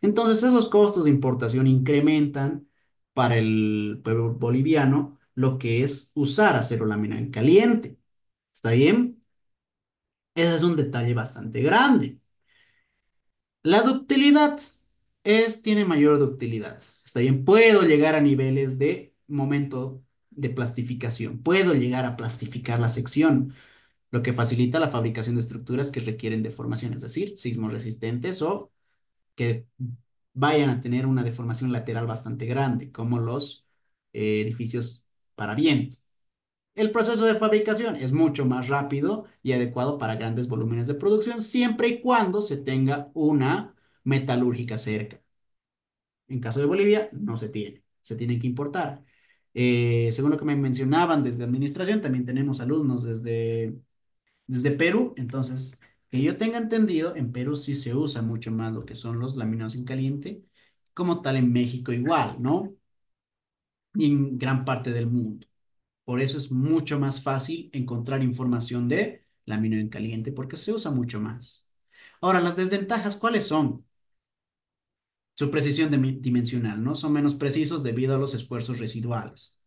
[SPEAKER 1] Entonces esos costos de importación incrementan para el pueblo boliviano lo que es usar acero lámina en caliente. ¿Está bien? Ese es un detalle bastante grande. La ductilidad tiene mayor ductilidad. Está bien, puedo llegar a niveles de momento de plastificación. Puedo llegar a plastificar la sección, lo que facilita la fabricación de estructuras que requieren deformación, es decir, sismos resistentes o que vayan a tener una deformación lateral bastante grande, como los edificios para viento. El proceso de fabricación es mucho más rápido y adecuado para grandes volúmenes de producción, siempre y cuando se tenga una metalúrgica cerca. En caso de Bolivia, no se tiene, se tienen que importar. Según lo que me mencionaban desde administración, también tenemos alumnos desde Perú, entonces, que yo tenga entendido, en Perú sí se usa mucho más lo que son los laminados en caliente, como tal en México igual, ¿no? Y en gran parte del mundo. Por eso es mucho más fácil encontrar información de laminado en caliente, porque se usa mucho más. Ahora, las desventajas, ¿cuáles son? Su precisión dimensional, ¿no? Son menos precisos debido a los esfuerzos residuales.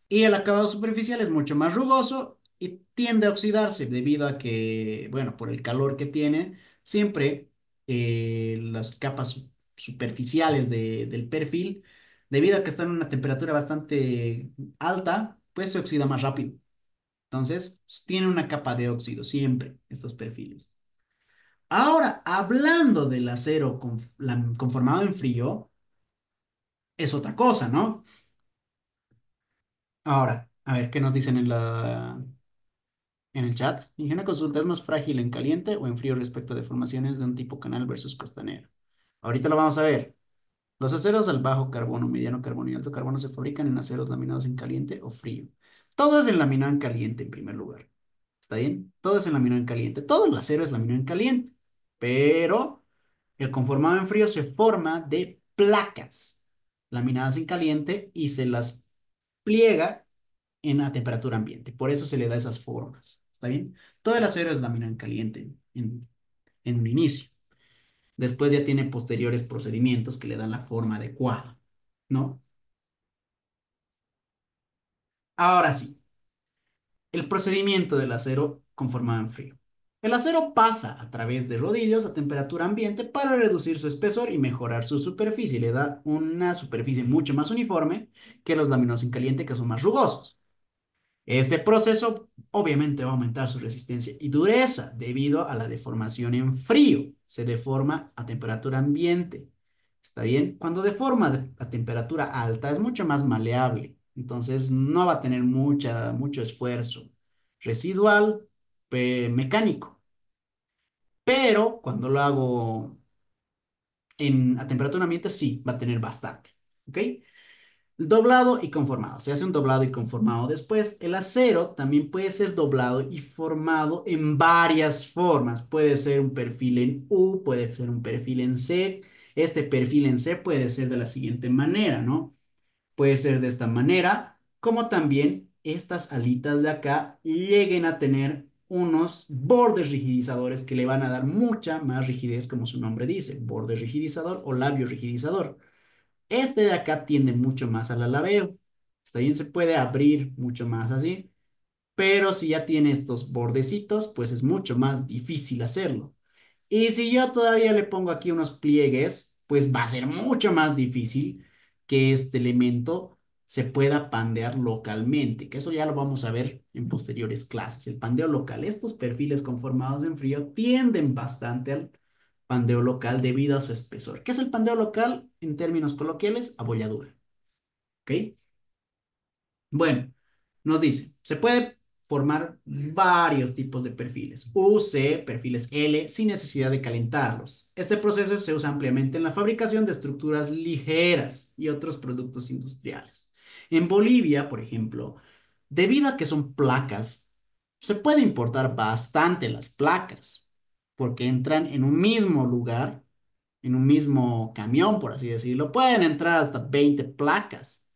[SPEAKER 1] Y el acabado superficial es mucho más rugoso y tiende a oxidarse debido a que, bueno, por el calor que tiene, siempre las capas superficiales del perfil, debido a que están en una temperatura bastante alta, pues se oxida más rápido. Entonces, tiene una capa de óxido siempre estos perfiles. Ahora, hablando del acero conformado en frío, es otra cosa, ¿no? Ahora, a ver, ¿qué nos dicen en la... en el chat. Ingenua consulta, ¿es más frágil en caliente o en frío respecto a deformaciones de un tipo canal versus costanero? Ahorita lo vamos a ver. Los aceros al bajo carbono, mediano carbono y alto carbono se fabrican en aceros laminados en caliente o frío. Todo es en laminado en caliente en primer lugar. ¿Está bien? Todo es en laminado en caliente. Todo el acero es laminado en caliente. Pero el conformado en frío se forma de placas laminadas en caliente y se las pliega a temperatura ambiente. Por eso se le da esas formas. ¿Está bien? Todo el acero es laminado en caliente en un inicio. Después ya tiene posteriores procedimientos que le dan la forma adecuada, ¿no? Ahora sí, el procedimiento del acero conformado en frío. El acero pasa a través de rodillos a temperatura ambiente para reducir su espesor y mejorar su superficie. Le da una superficie mucho más uniforme que los laminados en caliente que son más rugosos. Este proceso obviamente va a aumentar su resistencia y dureza debido a la deformación en frío. Se deforma a temperatura ambiente. ¿Está bien? Cuando deforma a temperatura alta es mucho más maleable. Entonces no va a tener mucho esfuerzo residual, mecánico. Pero cuando lo hago a temperatura ambiente sí va a tener bastante. ¿Ok? Doblado y conformado. Se hace un doblado y conformado después. El acero también puede ser doblado y formado en varias formas. Puede ser un perfil en U, puede ser un perfil en C. Este perfil en C puede ser de la siguiente manera, ¿no? Puede ser de esta manera, como también estas alitas de acá lleguen a tener unos bordes rigidizadores que le van a dar mucha más rigidez, como su nombre dice, borde rigidizador o labio rigidizador. Este de acá tiende mucho más al alabeo. Está bien, se puede abrir mucho más así, pero si ya tiene estos bordecitos, pues es mucho más difícil hacerlo. Y si yo todavía le pongo aquí unos pliegues, pues va a ser mucho más difícil que este elemento se pueda pandear localmente, que eso ya lo vamos a ver en posteriores clases. El pandeo local, estos perfiles conformados en frío tienden bastante al pandeo local debido a su espesor. ¿Qué es el pandeo local? En términos coloquiales, abolladura. ¿Ok? Bueno, nos dice, se puede formar varios tipos de perfiles, U, C, perfiles L, sin necesidad de calentarlos. Este proceso se usa ampliamente en la fabricación de estructuras ligeras y otros productos industriales. En Bolivia, por ejemplo, debido a que son placas, se puede importar bastante las placas, porque entran en un mismo lugar, en un mismo camión, por así decirlo. Pueden entrar hasta 20 placas.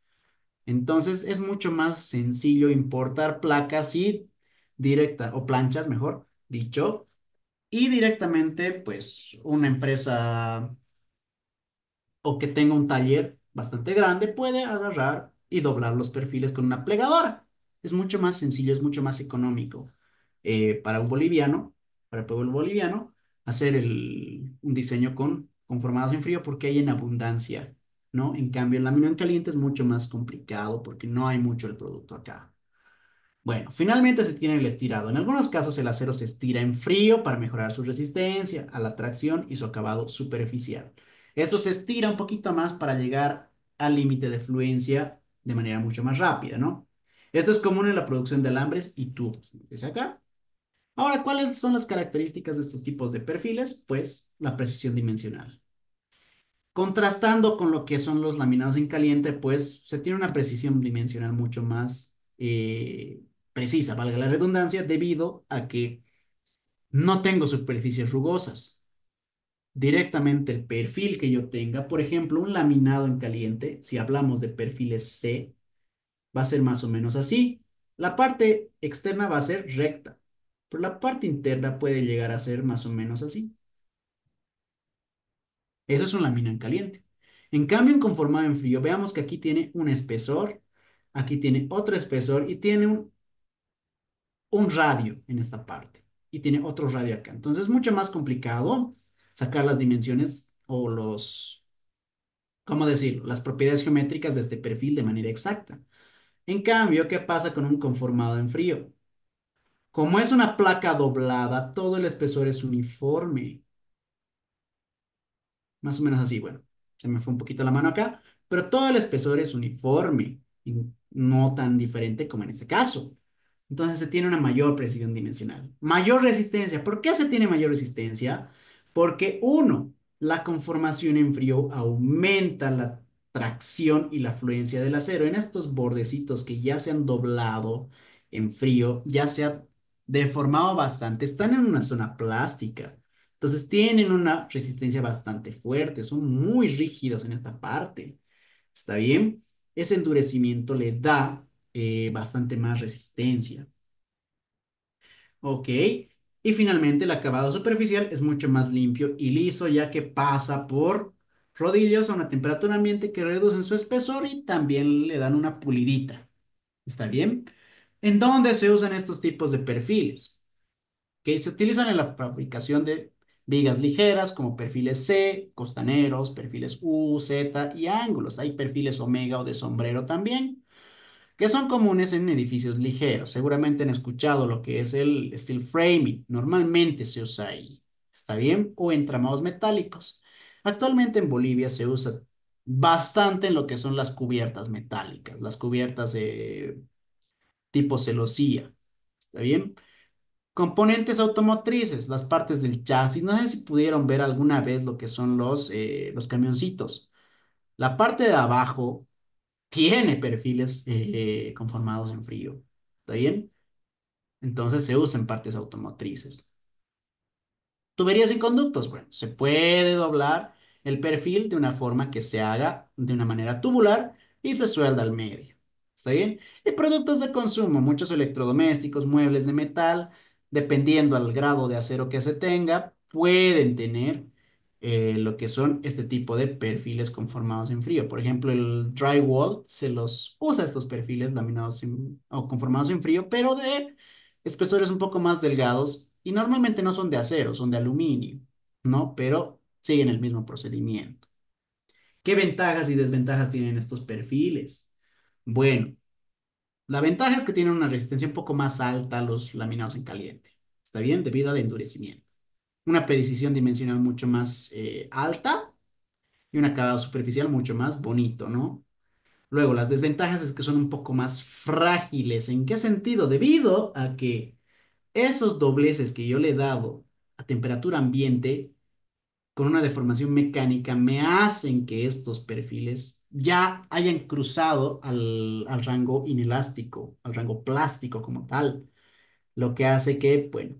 [SPEAKER 1] Entonces es mucho más sencillo importar placas y directa, o planchas, mejor dicho, y directamente, pues, una empresa o que tenga un taller bastante grande puede agarrar y doblar los perfiles con una plegadora. Es mucho más sencillo, es mucho más económico para un boliviano, para el pueblo boliviano, hacer un diseño con formados en frío porque hay en abundancia, ¿no? En cambio, el laminado en caliente es mucho más complicado porque no hay mucho el producto acá. Bueno, finalmente se tiene el estirado. En algunos casos el acero se estira en frío para mejorar su resistencia a la tracción y su acabado superficial. Esto se estira un poquito más para llegar al límite de fluencia de manera mucho más rápida, ¿no? Esto es común en la producción de alambres y tubos. ¿Ves acá? Ahora, ¿cuáles son las características de estos tipos de perfiles? Pues la precisión dimensional. Contrastando con lo que son los laminados en caliente, pues se tiene una precisión dimensional mucho más precisa, valga la redundancia, debido a que no tengo superficies rugosas. Directamente el perfil que yo tenga, por ejemplo, un laminado en caliente, si hablamos de perfiles C, va a ser más o menos así. La parte externa va a ser recta, pero la parte interna puede llegar a ser más o menos así. Eso es un lámina en caliente. En cambio, en conformado en frío, veamos que aquí tiene un espesor, aquí tiene otro espesor y tiene un radio en esta parte y tiene otro radio acá. Entonces es mucho más complicado sacar las dimensiones o ¿cómo decirlo? Las propiedades geométricas de este perfil de manera exacta. En cambio, ¿qué pasa con un conformado en frío? Como es una placa doblada, todo el espesor es uniforme. Más o menos así, bueno, se me fue un poquito la mano acá, pero todo el espesor es uniforme y no tan diferente como en este caso. Entonces se tiene una mayor precisión dimensional. Mayor resistencia. ¿Por qué se tiene mayor resistencia? Porque uno, la conformación en frío aumenta la tracción y la fluencia del acero en estos bordecitos que ya se han doblado en frío, ya se ha deformado bastante, están en una zona plástica. Entonces tienen una resistencia bastante fuerte, son muy rígidos en esta parte. ¿Está bien? Ese endurecimiento le da bastante más resistencia. Ok. Y finalmente el acabado superficial es mucho más limpio y liso ya que pasa por rodillos a una temperatura ambiente que reducen su espesor y también le dan una pulidita. ¿Está bien? ¿En dónde se usan estos tipos de perfiles? Que se utilizan en la fabricación de vigas ligeras como perfiles C, costaneros, perfiles U, Z y ángulos. Hay perfiles omega o de sombrero también que son comunes en edificios ligeros. Seguramente han escuchado lo que es el steel framing. Normalmente se usa ahí. ¿Está bien? O entramados metálicos. Actualmente en Bolivia se usa bastante en lo que son las cubiertas metálicas, las cubiertas tipo celosía. ¿Está bien? Componentes automotrices, las partes del chasis. No sé si pudieron ver alguna vez lo que son los camioncitos. La parte de abajo tiene perfiles conformados en frío. ¿Está bien? Entonces se usan partes automotrices. Tuberías y conductos. Bueno, se puede doblar el perfil de una forma que se haga de una manera tubular y se suelda al medio. ¿Está bien? Y productos de consumo, muchos electrodomésticos, muebles de metal, dependiendo al grado de acero que se tenga, pueden tener lo que son este tipo de perfiles conformados en frío. Por ejemplo, el drywall se los usa estos perfiles laminados o conformados en frío, pero de espesores un poco más delgados y normalmente no son de acero, son de aluminio, ¿no? Pero siguen el mismo procedimiento. ¿Qué ventajas y desventajas tienen estos perfiles? Bueno, la ventaja es que tienen una resistencia un poco más alta a los laminados en caliente. ¿Está bien? Debido al endurecimiento. Una precisión dimensional mucho más alta y un acabado superficial mucho más bonito, ¿no? Luego, las desventajas es que son un poco más frágiles. ¿En qué sentido? Debido a que esos dobleces que yo le he dado a temperatura ambiente con una deformación mecánica me hacen que estos perfiles ya hayan cruzado al rango inelástico, al rango plástico como tal, lo que hace que, bueno,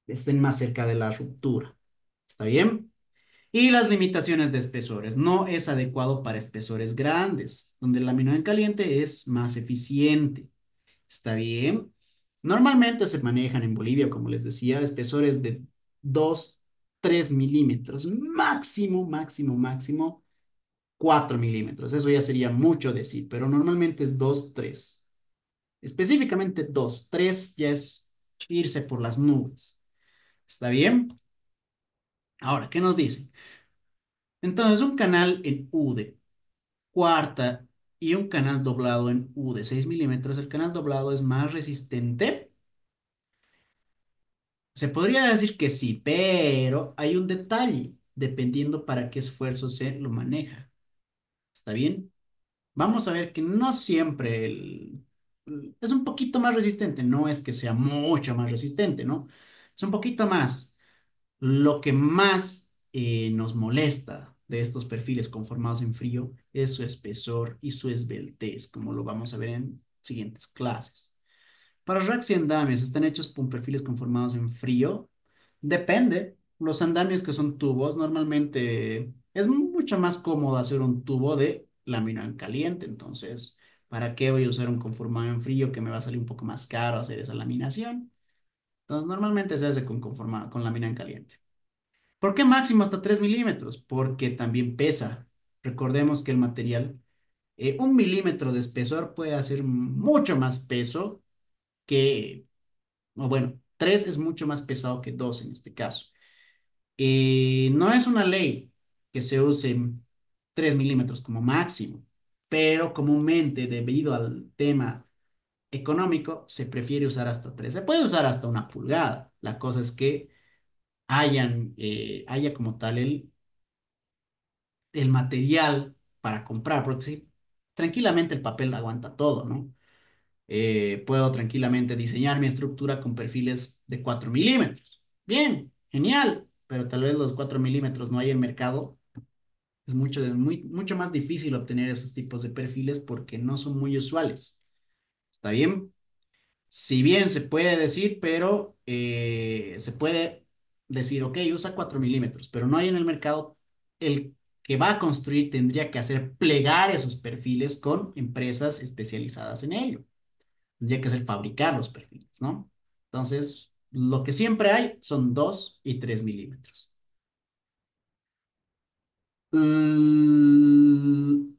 [SPEAKER 1] estén más cerca de la ruptura. ¿Está bien? Y las limitaciones de espesores. No es adecuado para espesores grandes, donde el laminado en caliente es más eficiente. ¿Está bien? Normalmente se manejan en Bolivia, como les decía, espesores de 2 3 milímetros, máximo, máximo, máximo 4 milímetros. Eso ya sería mucho decir, pero normalmente es 2 3. Específicamente 2 3 ya es irse por las nubes. ¿Está bien? Ahora, ¿qué nos dicen? Entonces, un canal en U de cuarta y un canal doblado en U de 6 milímetros, el canal doblado es más resistente. Se podría decir que sí, pero hay un detalle, dependiendo para qué esfuerzo se lo maneja. ¿Está bien? Vamos a ver que no siempre es un poquito más resistente, no es que sea mucho más resistente, ¿no? Es un poquito más. Lo que más nos molesta de estos perfiles conformados en frío es su espesor y su esbeltez, como lo vamos a ver en siguientes clases. Para racks y andamios, ¿están hechos con perfiles conformados en frío? Depende. Los andamios que son tubos, normalmente es mucho más cómodo hacer un tubo de lámina en caliente. Entonces, ¿para qué voy a usar un conformado en frío que me va a salir un poco más caro hacer esa laminación? Entonces, normalmente se hace con lámina en caliente. ¿Por qué máximo hasta 3 milímetros? Porque también pesa. Recordemos que el material, 1 milímetro de espesor puede hacer mucho más peso que o bueno, 3 es mucho más pesado que 2 en este caso. No es una ley que se use 3 milímetros como máximo, pero comúnmente debido al tema económico se prefiere usar hasta 3. Se puede usar hasta 1 pulgada. La cosa es que haya como tal el material para comprar, porque sí, tranquilamente el papel aguanta todo, ¿no? Puedo tranquilamente diseñar mi estructura con perfiles de 4 milímetros. Bien, genial, pero tal vez los 4 milímetros no hay en mercado. Es mucho más difícil obtener esos tipos de perfiles porque no son muy usuales. ¿Está bien? Si bien se puede decir, pero se puede decir, ok, usa 4 milímetros, pero no hay en el mercado. El que va a construir tendría que hacer plegar esos perfiles con empresas especializadas en ello. Tendría que hacer fabricar los perfiles, ¿no? Entonces, lo que siempre hay son 2 y 3 milímetros. Mm,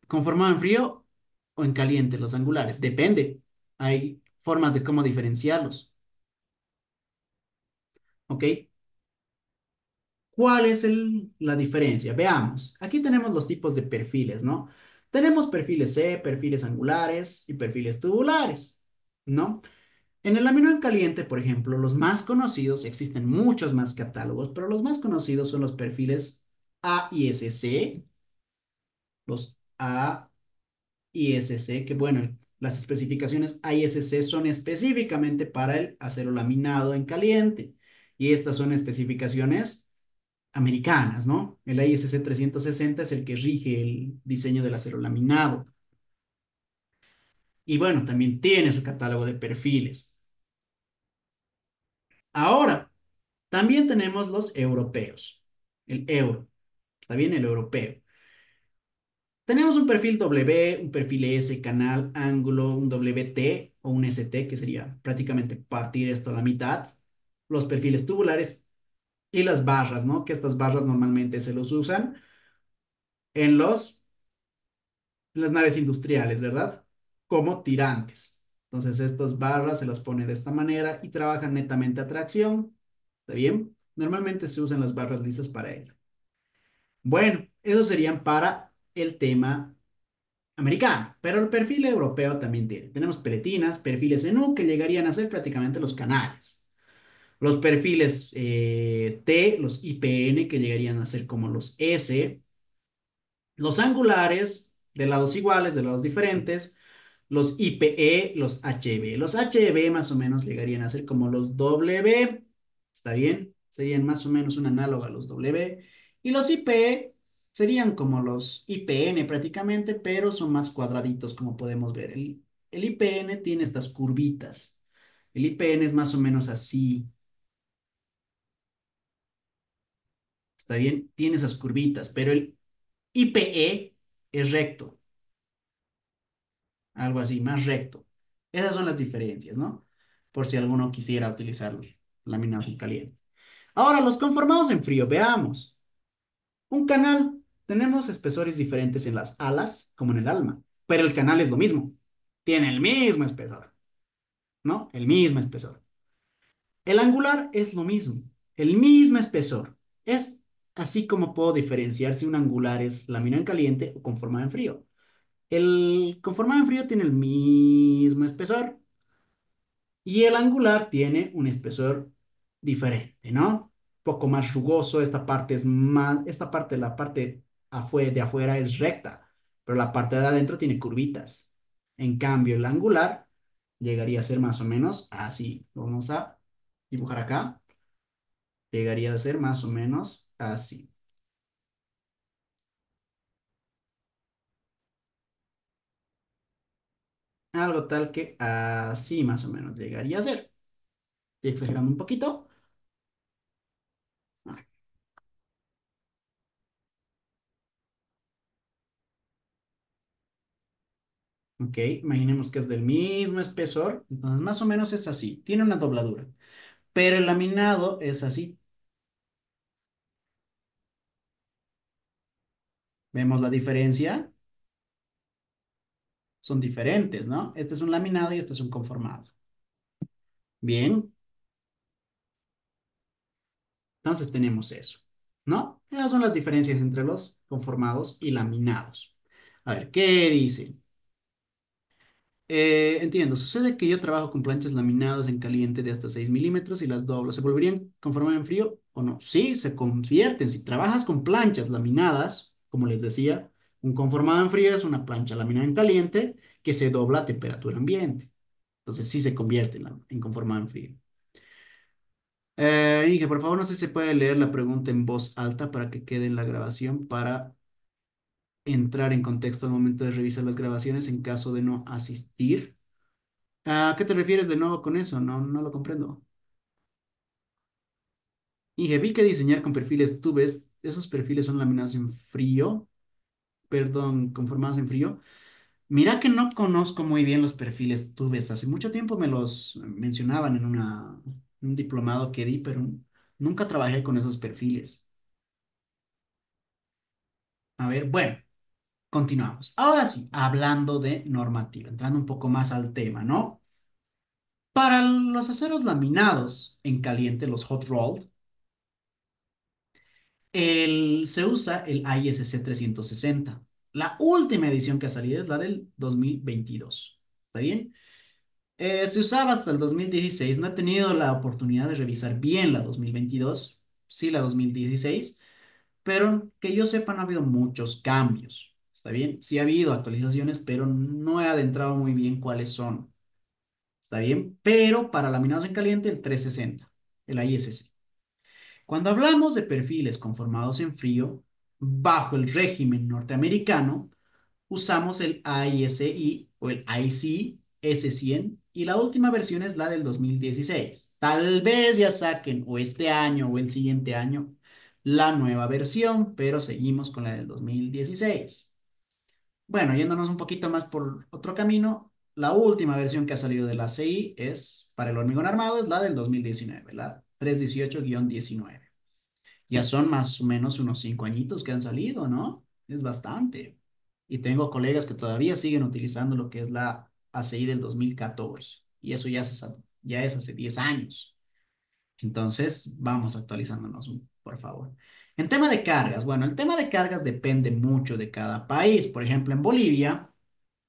[SPEAKER 1] ¿Conformado en frío o en caliente los angulares? Depende. Hay formas de cómo diferenciarlos. ¿Ok? ¿Cuál es la diferencia? Veamos. Aquí tenemos los tipos de perfiles, ¿no? Tenemos perfiles C, perfiles angulares y perfiles tubulares, ¿no? En el lámina en caliente, por ejemplo, los más conocidos, existen muchos más catálogos, pero los más conocidos son los perfiles A y SC, los A y SC, que bueno, las especificaciones A y SC son específicamente para el acero laminado en caliente. Y estas son especificaciones americanas, ¿no? El ISC 360 es el que rige el diseño del acero laminado. Y bueno, también tiene su catálogo de perfiles. Ahora, también tenemos los europeos, el euro, está bien, el europeo. Tenemos un perfil W, un perfil S, canal, ángulo, un WT o un ST, que sería prácticamente partir esto a la mitad. Los perfiles tubulares y las barras, ¿no? Que estas barras normalmente se los usan en en las naves industriales, ¿verdad? Como tirantes. Entonces, estas barras se las pone de esta manera y trabajan netamente a tracción. ¿Está bien? Normalmente se usan las barras lisas para ello. Bueno, esos serían para el tema americano, pero el perfil europeo también tiene. Tenemos peletinas, perfiles en U que llegarían a ser prácticamente los canales. Los perfiles T, los IPN que llegarían a ser como los S, los angulares de lados iguales, de lados diferentes, los IPE, los HB. Los HB más o menos llegarían a ser como los W, ¿está bien? Serían más o menos un análogo a los W. Y los IPE serían como los IPN prácticamente, pero son más cuadraditos, como podemos ver. El IPN tiene estas curvitas. El IPN es más o menos así, ¿está bien? Tiene esas curvitas, pero el IPE es recto. Algo así, más recto. Esas son las diferencias, ¿no? Por si alguno quisiera utilizar laminados en caliente. Ahora, los conformados en frío, veamos. Un canal, tenemos espesores diferentes en las alas como en el alma, pero el canal es lo mismo. Tiene el mismo espesor, ¿no? El mismo espesor. El angular es lo mismo, el mismo espesor. Es así como puedo diferenciar si un angular es laminado en caliente o conformado en frío. El conformado en frío tiene el mismo espesor, y el angular tiene un espesor diferente, ¿no? Un poco más rugoso, esta parte es más, esta parte, la parte de afuera es recta, pero la parte de adentro tiene curvitas. En cambio, el angular llegaría a ser más o menos así. Lo vamos a dibujar acá. Llegaría a ser más o menos así. Algo tal que así más o menos llegaría a ser. Estoy exagerando un poquito. Ah, ok, imaginemos que es del mismo espesor, entonces más o menos es así, tiene una dobladura, pero el laminado es así. ¿Vemos la diferencia? Son diferentes, ¿no? Este es un laminado y este es un conformado. Bien, entonces tenemos eso, ¿no? Esas son las diferencias entre los conformados y laminados. A ver, ¿qué dice? Entiendo, sucede que yo trabajo con planchas laminadas en caliente de hasta 6 milímetros y las doblo. ¿Se volverían conformar en frío o no? Sí, se convierten. Si trabajas con planchas laminadas, como les decía, Un conformado en frío es una plancha laminada en caliente que se dobla a temperatura ambiente. Entonces sí se convierte en conformado en frío. Inge, por favor, no sé si se puede leer la pregunta en voz alta para que quede en la grabación para entrar en contexto al momento de revisar las grabaciones en caso de no asistir. ¿A qué te refieres de nuevo con eso? No, no lo comprendo. Inge, vi que diseñar con perfiles, tú ves, esos perfiles son laminados en frío, perdón, conformados en frío. Mira que no conozco muy bien los perfiles tubes. Hace mucho tiempo me los mencionaban en un diplomado que di, pero nunca trabajé con esos perfiles. A ver, bueno, continuamos. Ahora sí, hablando de normativa, entrando un poco más al tema, ¿no? Para los aceros laminados en caliente, los hot rolled, se usa el ISC 360. La última edición que ha salido es la del 2022. ¿Está bien? Se usaba hasta el 2016. No he tenido la oportunidad de revisar bien la 2022, sí la 2016, pero que yo sepa no ha habido muchos cambios. ¿Está bien? Sí ha habido actualizaciones, pero no he adentrado muy bien cuáles son. ¿Está bien? Pero para laminados en caliente, el 360, el ISC. Cuando hablamos de perfiles conformados en frío, bajo el régimen norteamericano, usamos el ISI o el IC S100 y la última versión es la del 2016. Tal vez ya saquen o este año o el siguiente año la nueva versión, pero seguimos con la del 2016. Bueno, yéndonos un poquito más por otro camino, la última versión que ha salido de la CI es para el hormigón armado, es la del 2019, la 318-19. Ya son más o menos unos 5 añitos que han salido, ¿no? Es bastante. Y tengo colegas que todavía siguen utilizando lo que es la ACI del 2014. Y eso ya es hace 10 años. Entonces, vamos actualizándonos, por favor. En tema de cargas, bueno, el tema de cargas depende mucho de cada país. Por ejemplo, en Bolivia,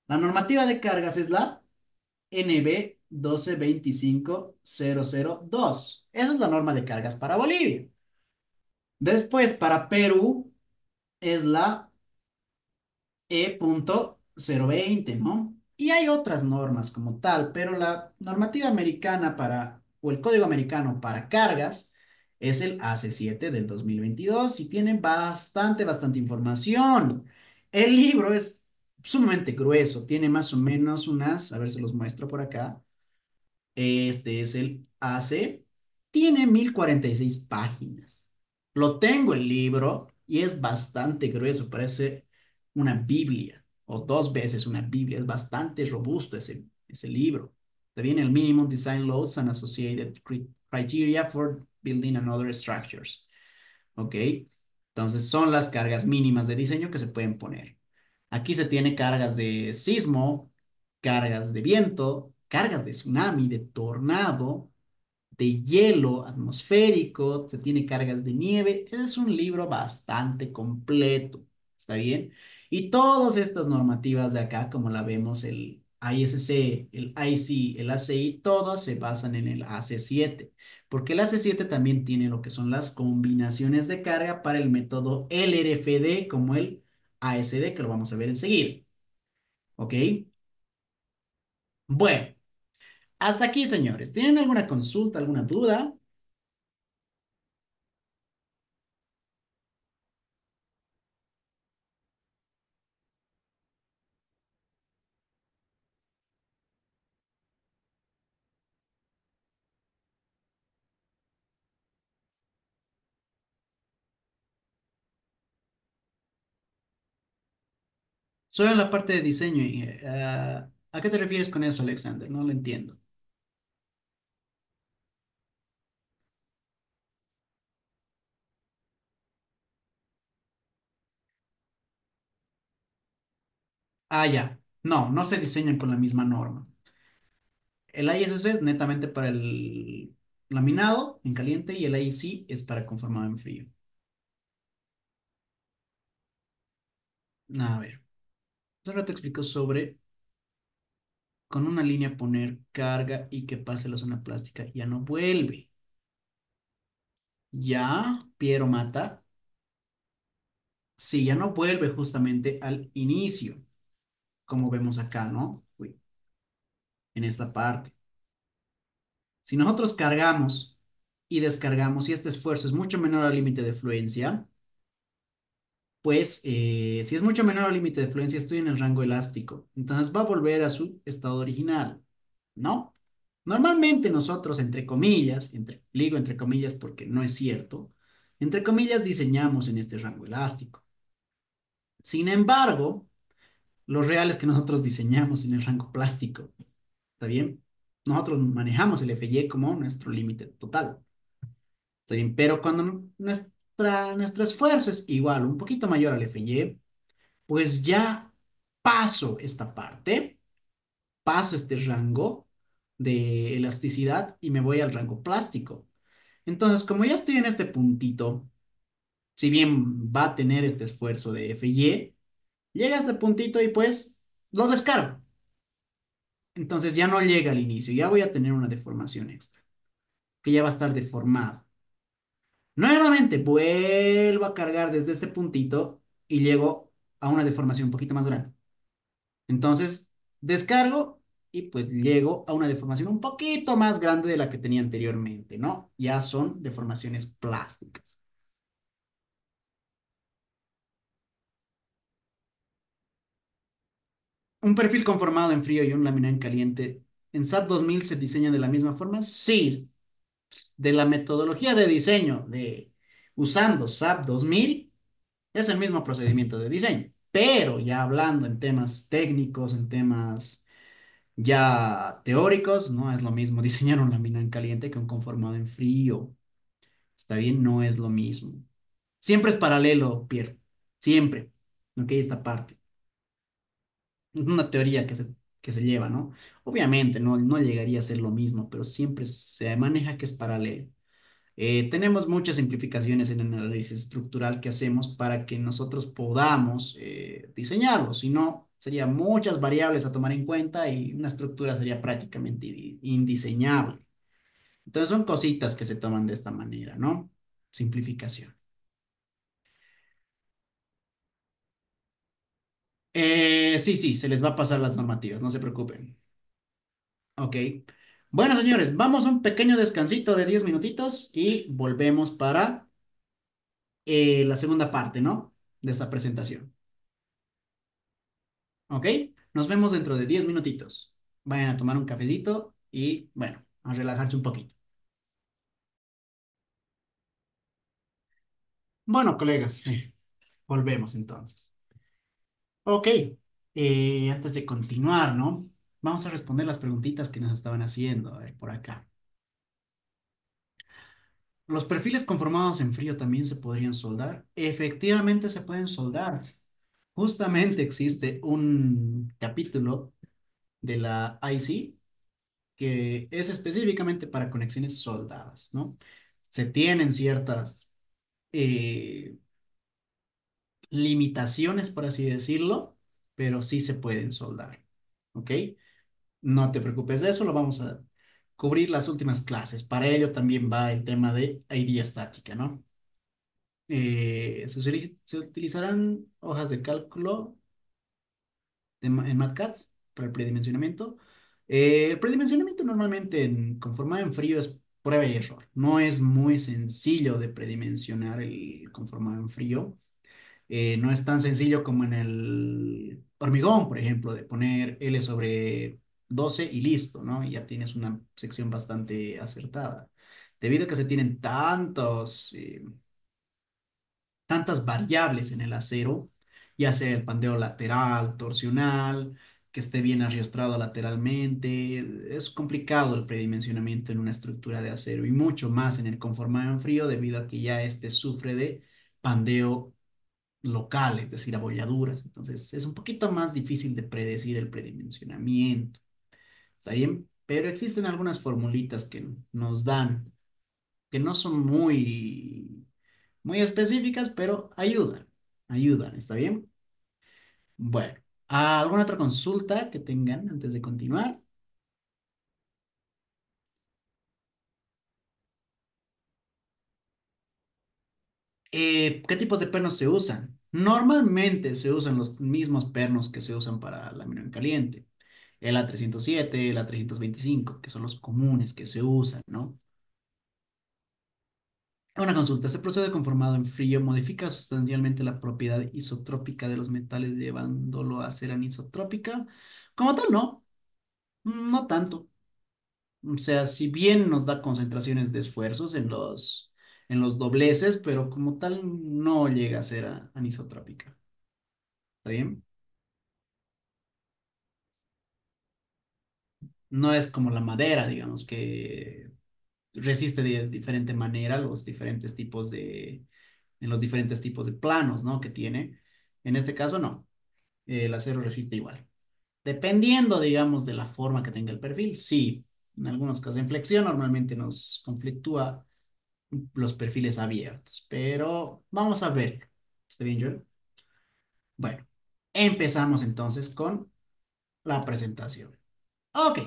[SPEAKER 1] la normativa de cargas es la NB 1225002. Esa es la norma de cargas para Bolivia. Después, para Perú, es la E.020, ¿no? Y hay otras normas como tal, pero la normativa americana o el código americano para cargas es el AC7 del 2022 y tiene bastante información. El libro es sumamente grueso, tiene más o menos a ver, se los muestro por acá. Este es el AC. Tiene 1046 páginas. Lo tengo el libro y es bastante grueso. Parece una Biblia o dos veces una Biblia. Es bastante robusto ese libro. Te viene el Minimum Design Loads and Associated Criteria for Building and Other Structures. ¿Ok? Entonces son las cargas mínimas de diseño que se pueden poner. Aquí se tiene cargas de sismo, cargas de viento, cargas de tsunami, de tornado, de hielo atmosférico, se tiene cargas de nieve. Es un libro bastante completo, ¿está bien? Y todas estas normativas de acá, como la vemos, el ISC, el IC, el ACI, todas se basan en el AC7, porque el AC7 también tiene lo que son las combinaciones de carga para el método LRFD como el ASD, que lo vamos a ver enseguida, ¿ok? Bueno, hasta aquí, señores. ¿Tienen alguna consulta, alguna duda? Solo en la parte de diseño. ¿A qué te refieres con eso, Alexander? No lo entiendo. Ah, ya. No, no se diseñan con la misma norma. El ISS es netamente para el laminado en caliente y el IC es para conformado en frío. A ver, ahora te explico sobre con una línea poner carga y que pase la zona plástica ya no vuelve. Ya, Piero Mata. si ya no vuelve justamente al inicio, como vemos acá, ¿no? Uy, en esta parte. Si nosotros cargamos y descargamos y este esfuerzo es mucho menor al límite de fluencia, pues si es mucho menor al límite de fluencia, estoy en el rango elástico. Entonces va a volver a su estado original, ¿no? Normalmente nosotros, entre comillas, digo entre comillas porque no es cierto, entre comillas diseñamos en este rango elástico. Sin embargo, lo real es que nosotros diseñamos en el rango plástico, ¿está bien? Nosotros manejamos el FY como nuestro límite total, ¿está bien? Pero cuando nuestro esfuerzo es igual, un poquito mayor al FY, pues ya paso esta parte, paso este rango de elasticidad y me voy al rango plástico. Entonces, como ya estoy en este puntito, si bien va a tener este esfuerzo de FY, llega a este puntito y pues lo descargo. Entonces ya no llega al inicio, ya voy a tener una deformación extra, que ya va a estar deformado. Nuevamente vuelvo a cargar desde este puntito y llego a una deformación un poquito más grande. Entonces descargo y pues llego a una deformación un poquito más grande de la que tenía anteriormente, ¿no? Ya son deformaciones plásticas. ¿Un perfil conformado en frío y un lámina en caliente en SAP 2000 se diseña de la misma forma? Sí, de la metodología de diseño de usando SAP 2000 es el mismo procedimiento de diseño, pero ya hablando en temas técnicos, en temas ya teóricos, no es lo mismo diseñar un lámina en caliente que un conformado en frío. Está bien, no es lo mismo. Siempre es paralelo, Pierre. Siempre. Ok, esta parte. Es una teoría que se lleva, ¿no? Obviamente no llegaría a ser lo mismo, pero siempre se maneja que es paralelo. Tenemos muchas simplificaciones en el análisis estructural que hacemos para que nosotros podamos diseñarlo. Si no, serían muchas variables a tomar en cuenta y una estructura sería prácticamente indiseñable. Entonces son cositas que se toman de esta manera, ¿no? Simplificación. Sí, sí, se les va a pasar las normativas, no se preocupen. Ok. Bueno, señores, vamos a un pequeño descansito de 10 minutitos y volvemos para la segunda parte, ¿no? De esta presentación. ¿Ok? Nos vemos dentro de 10 minutitos. Vayan a tomar un cafecito y, bueno, a relajarse un poquito. Bueno, colegas, volvemos entonces. Ok. Antes de continuar, ¿no? Vamos a responder las preguntitas que nos estaban haciendo, a ver, por acá. ¿Los perfiles conformados en frío también se podrían soldar? Efectivamente se pueden soldar. Justamente existe un capítulo de la IC que es específicamente para conexiones soldadas, ¿no? Se tienen ciertas eh, limitaciones, por así decirlo, pero sí se pueden soldar, ¿ok? No te preocupes de eso, lo vamos a cubrir las últimas clases. Para ello también va el tema de ID estática, ¿no? Se utilizarán hojas de cálculo en MATCAD para el predimensionamiento. El predimensionamiento normalmente conformado en frío es prueba y error. No es muy sencillo de predimensionar el conformado en frío. No es tan sencillo como en el hormigón, por ejemplo, de poner L sobre 12 y listo, ¿no? Y ya tienes una sección bastante acertada. Debido a que se tienen tantas variables en el acero, ya sea el pandeo lateral, torsional, que esté bien arriostrado lateralmente. Es complicado el predimensionamiento en una estructura de acero y mucho más en el conformado en frío debido a que ya este sufre de pandeo local, es decir, abolladuras. Entonces es un poquito más difícil de predecir el predimensionamiento. ¿Está bien? Pero existen algunas formulitas que nos dan, que no son muy específicas, pero ayudan, ¿está bien? Bueno, ¿alguna otra consulta que tengan antes de continuar? ¿Qué tipos de pernos se usan? Normalmente se usan los mismos pernos que se usan para la en caliente. El A307, el A325, que son los comunes que se usan, ¿no? Una consulta. Este proceso conformado en frío modifica sustancialmente la propiedad isotrópica de los metales, llevándolo a ser anisotrópica. Como tal, no. No tanto. O sea, si bien nos da concentraciones de esfuerzos en los dobleces, pero como tal no llega a ser anisotrópica. ¿Está bien? No es como la madera, digamos, que resiste de diferente manera los diferentes tipos en los diferentes tipos de planos, ¿no? Que tiene. En este caso, no. El acero resiste igual. Dependiendo, digamos, de la forma que tenga el perfil, sí. En algunos casos, en flexión normalmente nos conflictúa los perfiles abiertos, pero vamos a ver. ¿Está bien, Joel? Bueno, empezamos entonces con la presentación. Ok,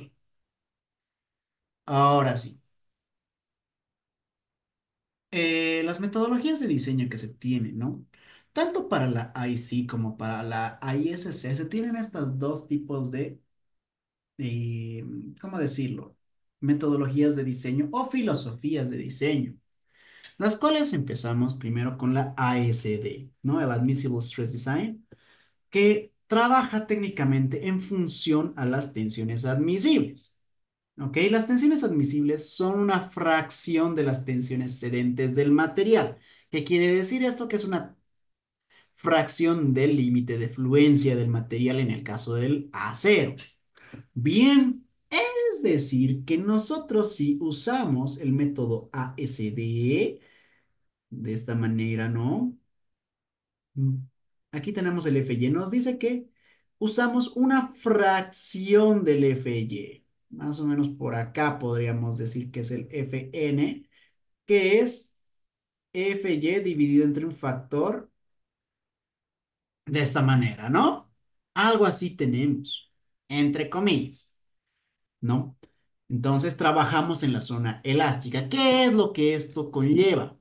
[SPEAKER 1] ahora sí. Las metodologías de diseño que se tienen, ¿no? Tanto para la IC como para la ISC se tienen estos dos tipos de, ¿cómo decirlo? Metodologías de diseño o filosofías de diseño, las cuales empezamos primero con la ASD, ¿no? El Admissible Stress Design, que trabaja técnicamente en función a las tensiones admisibles. ¿Ok? Las tensiones admisibles son una fracción de las tensiones cedentes del material. ¿Qué quiere decir esto? Que es una fracción del límite de fluencia del material en el caso del acero. Bien, es decir, que nosotros si usamos el método ASDE de esta manera, ¿no? Mm, Aquí tenemos el FY. Nos dice que usamos una fracción del FY. Más o menos por acá podríamos decir que es el FN, que es FY dividido entre un factor de esta manera, ¿no? Algo así tenemos, entre comillas, ¿no? Entonces trabajamos en la zona elástica. ¿Qué es lo que esto conlleva?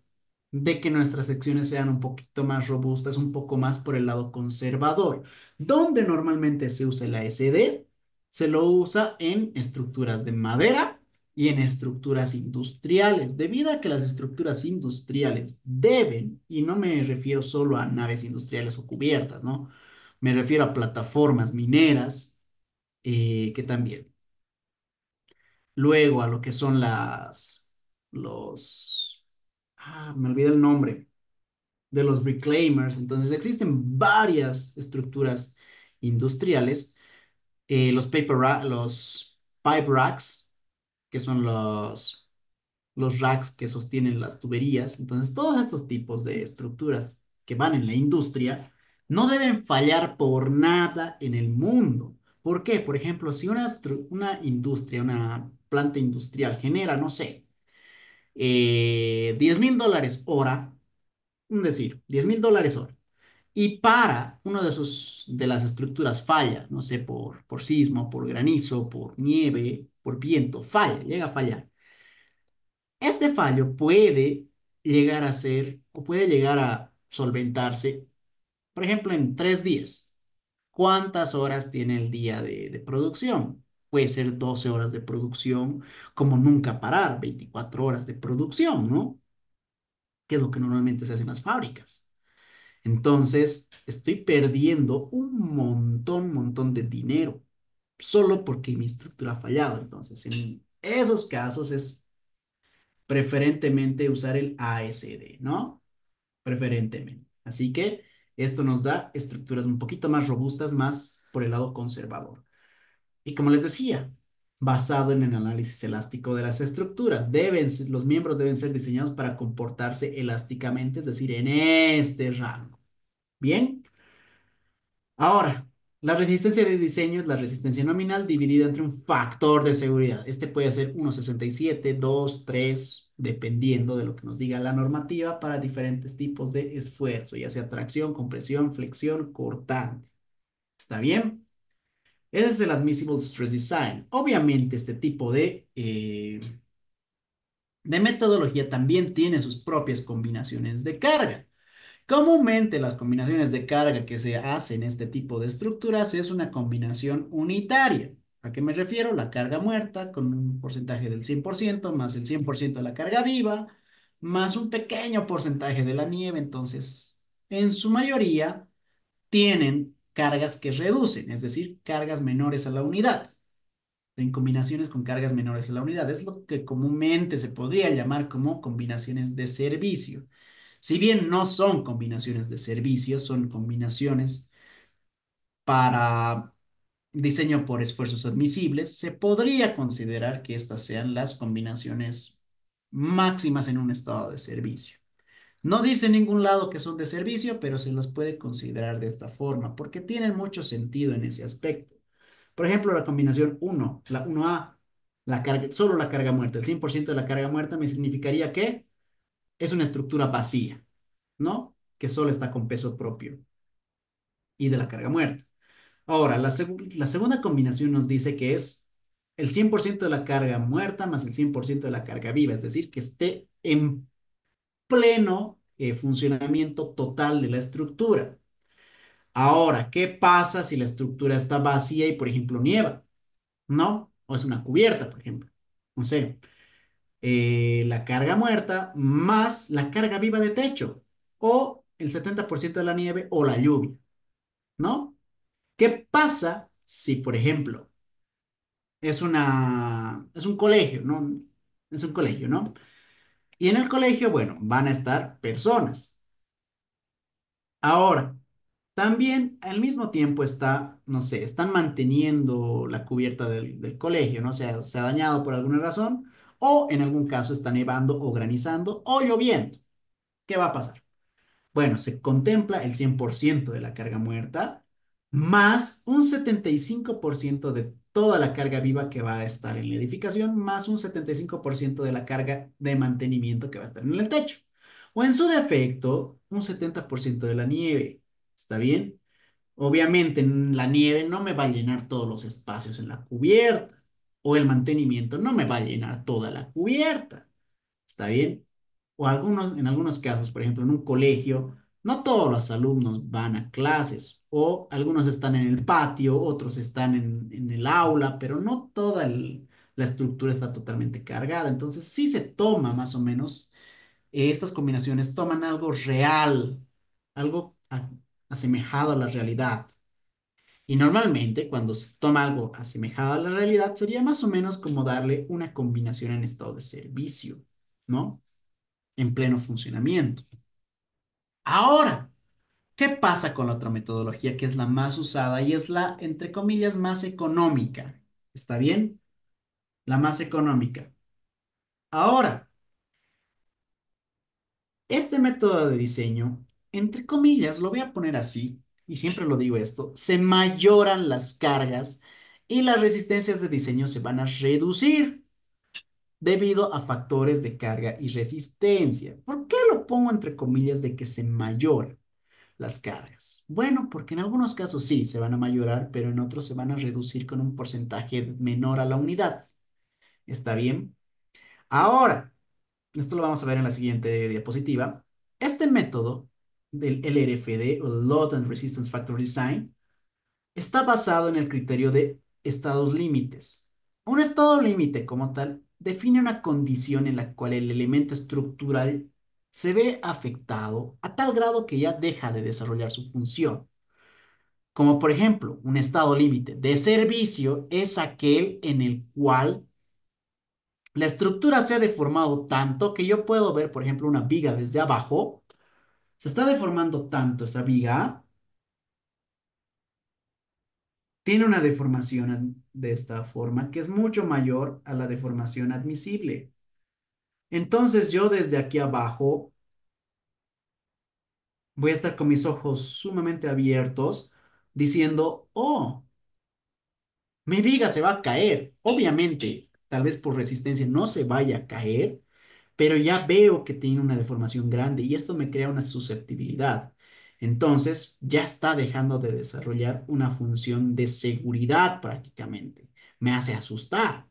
[SPEAKER 1] De que nuestras secciones sean un poquito más robustas, un poco más por el lado conservador. Donde normalmente se usa la SD, se lo usa en estructuras de madera y en estructuras industriales, debido a que las estructuras industriales deben, y no me refiero solo a naves industriales o cubiertas, ¿no? Me refiero a plataformas mineras, que también. Luego a lo que son me olvidé el nombre, de los reclaimers. Entonces existen varias estructuras industriales. Los pipe racks, que son los racks que sostienen las tuberías. Entonces todos estos tipos de estructuras que van en la industria no deben fallar por nada en el mundo. ¿Por qué? Por ejemplo, si una industria, una planta industrial genera, no sé, $10,000 hora, un decir, $10,000 hora, y para uno de las estructuras falla, no sé, por sismo, por granizo, por nieve, por viento, falla, llega a fallar. Este fallo puede llegar a ser o puede llegar a solventarse, por ejemplo, en 3 días. ¿Cuántas horas tiene el día de producción? Puede ser 12 horas de producción, como nunca parar, 24 horas de producción, ¿no? Que es lo que normalmente se hace en las fábricas. Entonces, estoy perdiendo un montón de dinero solo porque mi estructura ha fallado. Entonces, en esos casos es preferentemente usar el ASD, ¿no? Preferentemente. Así que esto nos da estructuras un poquito más robustas, más por el lado conservador. Y como les decía, basado en el análisis elástico de las estructuras, los miembros deben ser diseñados para comportarse elásticamente, es decir, en este rango. Bien, ahora, la resistencia de diseño es la resistencia nominal dividida entre un factor de seguridad. Este puede ser 1,67, 2, 3, dependiendo de lo que nos diga la normativa para diferentes tipos de esfuerzo, ya sea tracción, compresión, flexión, cortante. ¿Está bien? Ese es el Admissible Stress Design. Obviamente, este tipo de metodología también tiene sus propias combinaciones de carga. Comúnmente las combinaciones de carga que se hacen en este tipo de estructuras es una combinación unitaria. ¿A qué me refiero? La carga muerta con un porcentaje del 100% más el 100% de la carga viva, más un pequeño porcentaje de la nieve. Entonces, en su mayoría, tienen cargas que reducen, es decir, cargas menores a la unidad, en combinaciones con cargas menores a la unidad. Es lo que comúnmente se podría llamar como combinaciones de servicio. Si bien no son combinaciones de servicio, son combinaciones para diseño por esfuerzos admisibles, se podría considerar que estas sean las combinaciones máximas en un estado de servicio. No dice en ningún lado que son de servicio, pero se las puede considerar de esta forma, porque tienen mucho sentido en ese aspecto. Por ejemplo, la combinación uno, la 1A, la carga, solo la carga muerta, el 100% de la carga muerta me significaría que es una estructura vacía, ¿no? Que solo está con peso propio y de la carga muerta. Ahora, la segunda combinación nos dice que es el 100% de la carga muerta más el 100% de la carga viva, es decir, que esté en pleno funcionamiento total de la estructura. Ahora, ¿qué pasa si la estructura está vacía y, por ejemplo, nieva? ¿No? O es una cubierta, por ejemplo. No sé, la carga muerta más la carga viva de techo o el 70% de la nieve o la lluvia, ¿no? ¿Qué pasa si, por ejemplo, es un colegio, ¿no? Es un colegio, ¿no? Y en el colegio, bueno, van a estar personas. Ahora, también al mismo tiempo está, no sé, están manteniendo la cubierta del colegio, ¿no? O sea, se ha dañado por alguna razón, o en algún caso está nevando o granizando o lloviendo. ¿Qué va a pasar? Bueno, se contempla el 100% de la carga muerta más un 75% de toda la carga viva que va a estar en la edificación, más un 75% de la carga de mantenimiento que va a estar en el techo. O en su defecto, un 70% de la nieve. ¿Está bien? Obviamente, la nieve no me va a llenar todos los espacios en la cubierta, o el mantenimiento no me va a llenar toda la cubierta. ¿Está bien? O en algunos casos, por ejemplo, en un colegio, no todos los alumnos van a clases, o algunos están en el patio, otros están en el aula, pero no toda la estructura está totalmente cargada. Entonces, sí se toma más o menos, estas combinaciones toman algo real, algo asemejado a la realidad. Y normalmente, cuando se toma algo asemejado a la realidad, sería más o menos como darle una combinación en estado de servicio, ¿no? En pleno funcionamiento. Ahora, ¿qué pasa con la otra metodología que es la más usada y es la, entre comillas, más económica? ¿Está bien? La más económica. Ahora, este método de diseño, entre comillas, lo voy a poner así, y siempre lo digo esto, se mayoran las cargas y las resistencias de diseño se van a reducir debido a factores de carga y resistencia. ¿Por qué lo pongo entre comillas de que se mayora las cargas? Bueno, porque en algunos casos sí se van a mayorar, pero en otros se van a reducir con un porcentaje menor a la unidad. ¿Está bien? Ahora, esto lo vamos a ver en la siguiente diapositiva. Este método del LRFD o Load and Resistance Factor Design está basado en el criterio de estados límites. Un estado límite como tal define una condición en la cual el elemento estructural se ve afectado a tal grado que ya deja de desarrollar su función. Como por ejemplo, un estado límite de servicio es aquel en el cual la estructura se ha deformado tanto que yo puedo ver, por ejemplo, una viga desde abajo. Se está deformando tanto esa viga, tiene una deformación de esta forma que es mucho mayor a la deformación admisible. Entonces yo desde aquí abajo voy a estar con mis ojos sumamente abiertos diciendo, oh, mi viga se va a caer. Obviamente, tal vez por resistencia no se vaya a caer, pero ya veo que tiene una deformación grande y esto me crea una susceptibilidad. Entonces, ya está dejando de desarrollar una función de seguridad prácticamente. Me hace asustar,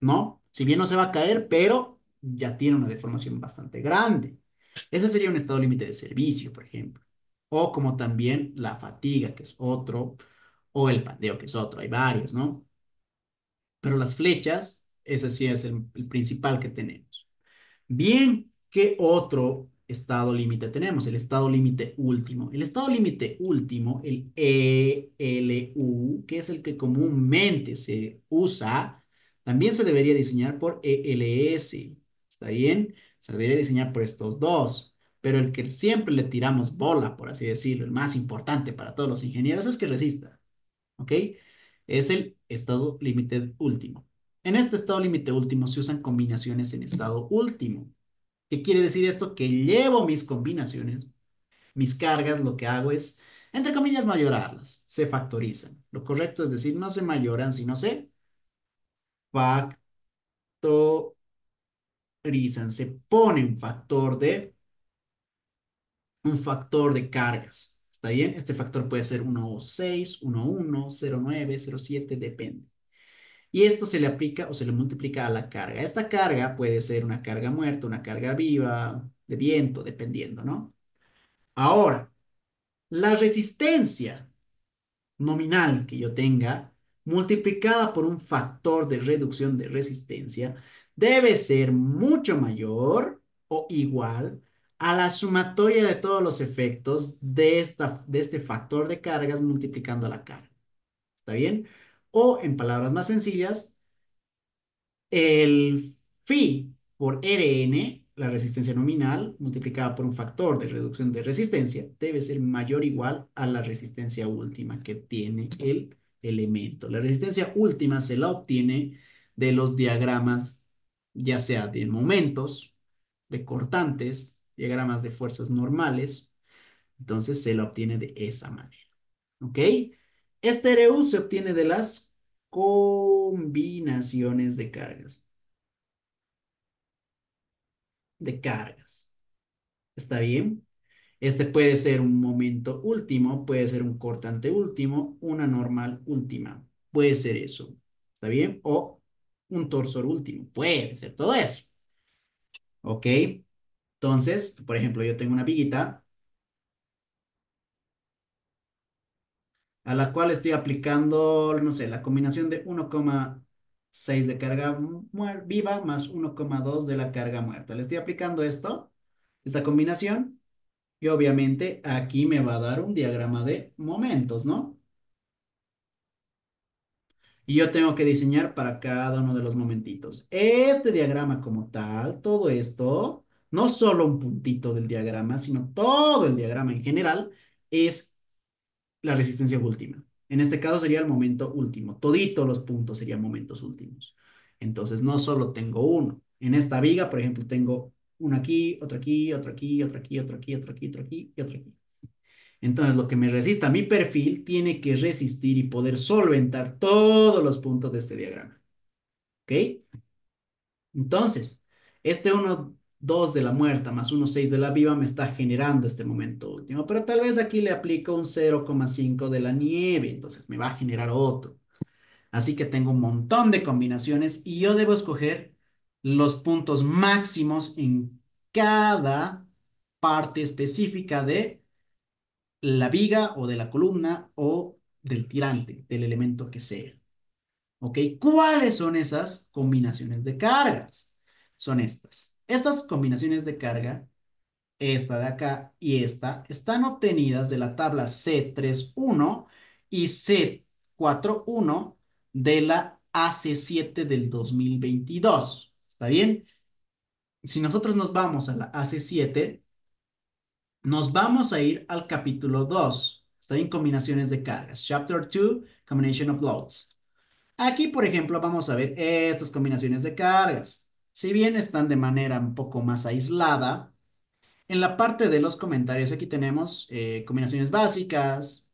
[SPEAKER 1] ¿no? Si bien no se va a caer, pero ya tiene una deformación bastante grande. Ese sería un estado límite de servicio, por ejemplo. O como también la fatiga, que es otro, o el pandeo, que es otro. Hay varios, ¿no? Pero las flechas, ese sí es el principal que tenemos. Bien, ¿qué otro estado límite tenemos? El estado límite último. El estado límite último, el ELU, que es el que comúnmente se usa, también se debería diseñar por ELS. ¿Está bien? Se debería diseñar por estos dos. Pero el que siempre le tiramos bola, por así decirlo, el más importante para todos los ingenieros es que resista. ¿Ok? Es el estado límite último. En este estado límite último se usan combinaciones en estado último. ¿Qué quiere decir esto? Que llevo mis combinaciones, mis cargas, lo que hago es, entre comillas, mayorarlas, se factorizan. Lo correcto es decir, no se mayoran, sino se factorizan. Se pone un factor de cargas. ¿Está bien? Este factor puede ser 1,6, 1,1, 0,9, 0,7, depende. Y esto se le aplica o se le multiplica a la carga. Esta carga puede ser una carga muerta, una carga viva, de viento, dependiendo, ¿no? Ahora, la resistencia nominal que yo tenga, multiplicada por un factor de reducción de resistencia, debe ser mucho mayor o igual a la sumatoria de todos los efectos de este factor de cargas multiplicando la carga. ¿Está bien? O en palabras más sencillas, el phi por Rn, la resistencia nominal, multiplicada por un factor de reducción de resistencia, debe ser mayor o igual a la resistencia última que tiene el elemento. La resistencia última se la obtiene de los diagramas, ya sea de momentos, de cortantes, diagramas de fuerzas normales. Entonces se la obtiene de esa manera. ¿Ok? Este RU se obtiene de las combinaciones de cargas. ¿Está bien? Este puede ser un momento último, puede ser un cortante último, una normal última. Puede ser eso. ¿Está bien? O un torsor último. Puede ser todo eso. ¿Ok? Entonces, por ejemplo, yo tengo una viguita a la cual estoy aplicando, no sé, la combinación de 1,6 de carga viva más 1,2 de la carga muerta. Le estoy aplicando esta combinación. Y obviamente aquí me va a dar un diagrama de momentos, ¿no? Y yo tengo que diseñar para cada uno de los momentitos. Este diagrama como tal, todo esto, no solo un puntito del diagrama, sino todo el diagrama en general, es la resistencia última. En este caso sería el momento último. Toditos los puntos serían momentos últimos. Entonces no solo tengo uno. En esta viga, por ejemplo, tengo uno aquí, otro aquí, otro aquí, otro aquí, otro aquí, otro aquí, otro aquí y otro aquí. Entonces, lo que me resista mi perfil tiene que resistir y poder solventar todos los puntos de este diagrama. ¿Ok? Entonces, este 1,2 de la muerta más 1,6 de la viva me está generando este momento último, pero tal vez aquí le aplico un 0,5 de la nieve, entonces me va a generar otro. Así que tengo un montón de combinaciones y yo debo escoger los puntos máximos en cada parte específica de la viga o de la columna o del tirante, del elemento que sea. ¿Ok? ¿Cuáles son esas combinaciones de cargas? Son estas. Estas combinaciones de carga, esta de acá y esta, están obtenidas de la tabla C31 y C41 de la AC7 del 2022. ¿Está bien? Si nosotros nos vamos a la AC7, nos vamos a ir al capítulo 2. Está en combinaciones de cargas. Chapter 2, Combination of Loads. Aquí, por ejemplo, vamos a ver estas combinaciones de cargas. Si bien están de manera un poco más aislada, en la parte de los comentarios aquí tenemos combinaciones básicas,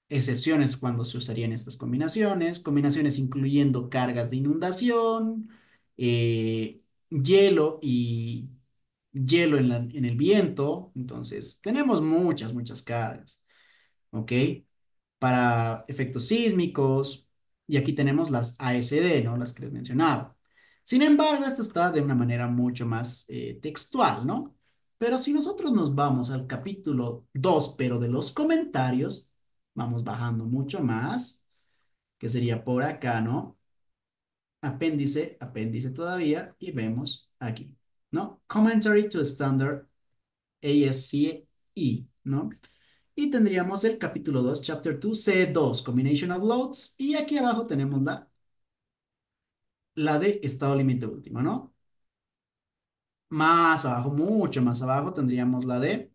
[SPEAKER 1] excepciones cuando se usarían estas combinaciones, combinaciones incluyendo cargas de inundación, hielo y hielo en el viento. Entonces, tenemos muchas cargas, ¿ok? Para efectos sísmicos, y aquí tenemos las ASD, ¿no? Las que les mencionaba. Sin embargo, esto está de una manera mucho más textual, ¿no? Pero si nosotros nos vamos al capítulo 2 pero de los comentarios, vamos bajando mucho más, que sería por acá, ¿no? Apéndice, apéndice todavía, y vemos aquí, ¿no? Commentary to Standard ASCE, ¿no? Y tendríamos el capítulo 2 Chapter 2, C2, Combination of Loads, y aquí abajo tenemos la de estado límite último, ¿no? Más abajo, mucho más abajo, tendríamos la de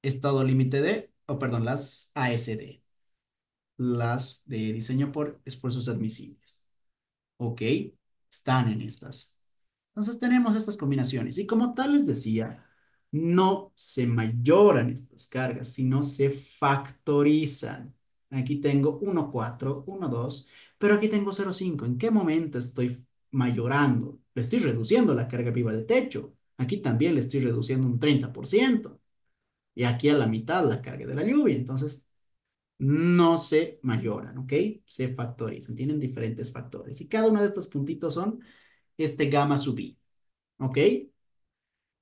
[SPEAKER 1] estado límite de, o perdón, las ASD, las de diseño por esfuerzos admisibles. ¿Ok? Están en estas. Entonces tenemos estas combinaciones y como tal les decía, no se mayoran estas cargas, sino se factorizan. Aquí tengo 1,4, 1,2, pero aquí tengo 0,5. ¿En qué momento estoy mayorando? Le estoy reduciendo la carga viva de techo. Aquí también le estoy reduciendo un 30%. Y aquí a la mitad la carga de la lluvia. Entonces no se mayoran, ¿ok? Se factorizan. Tienen diferentes factores. Y cada uno de estos puntitos son este gamma sub i. ¿Ok?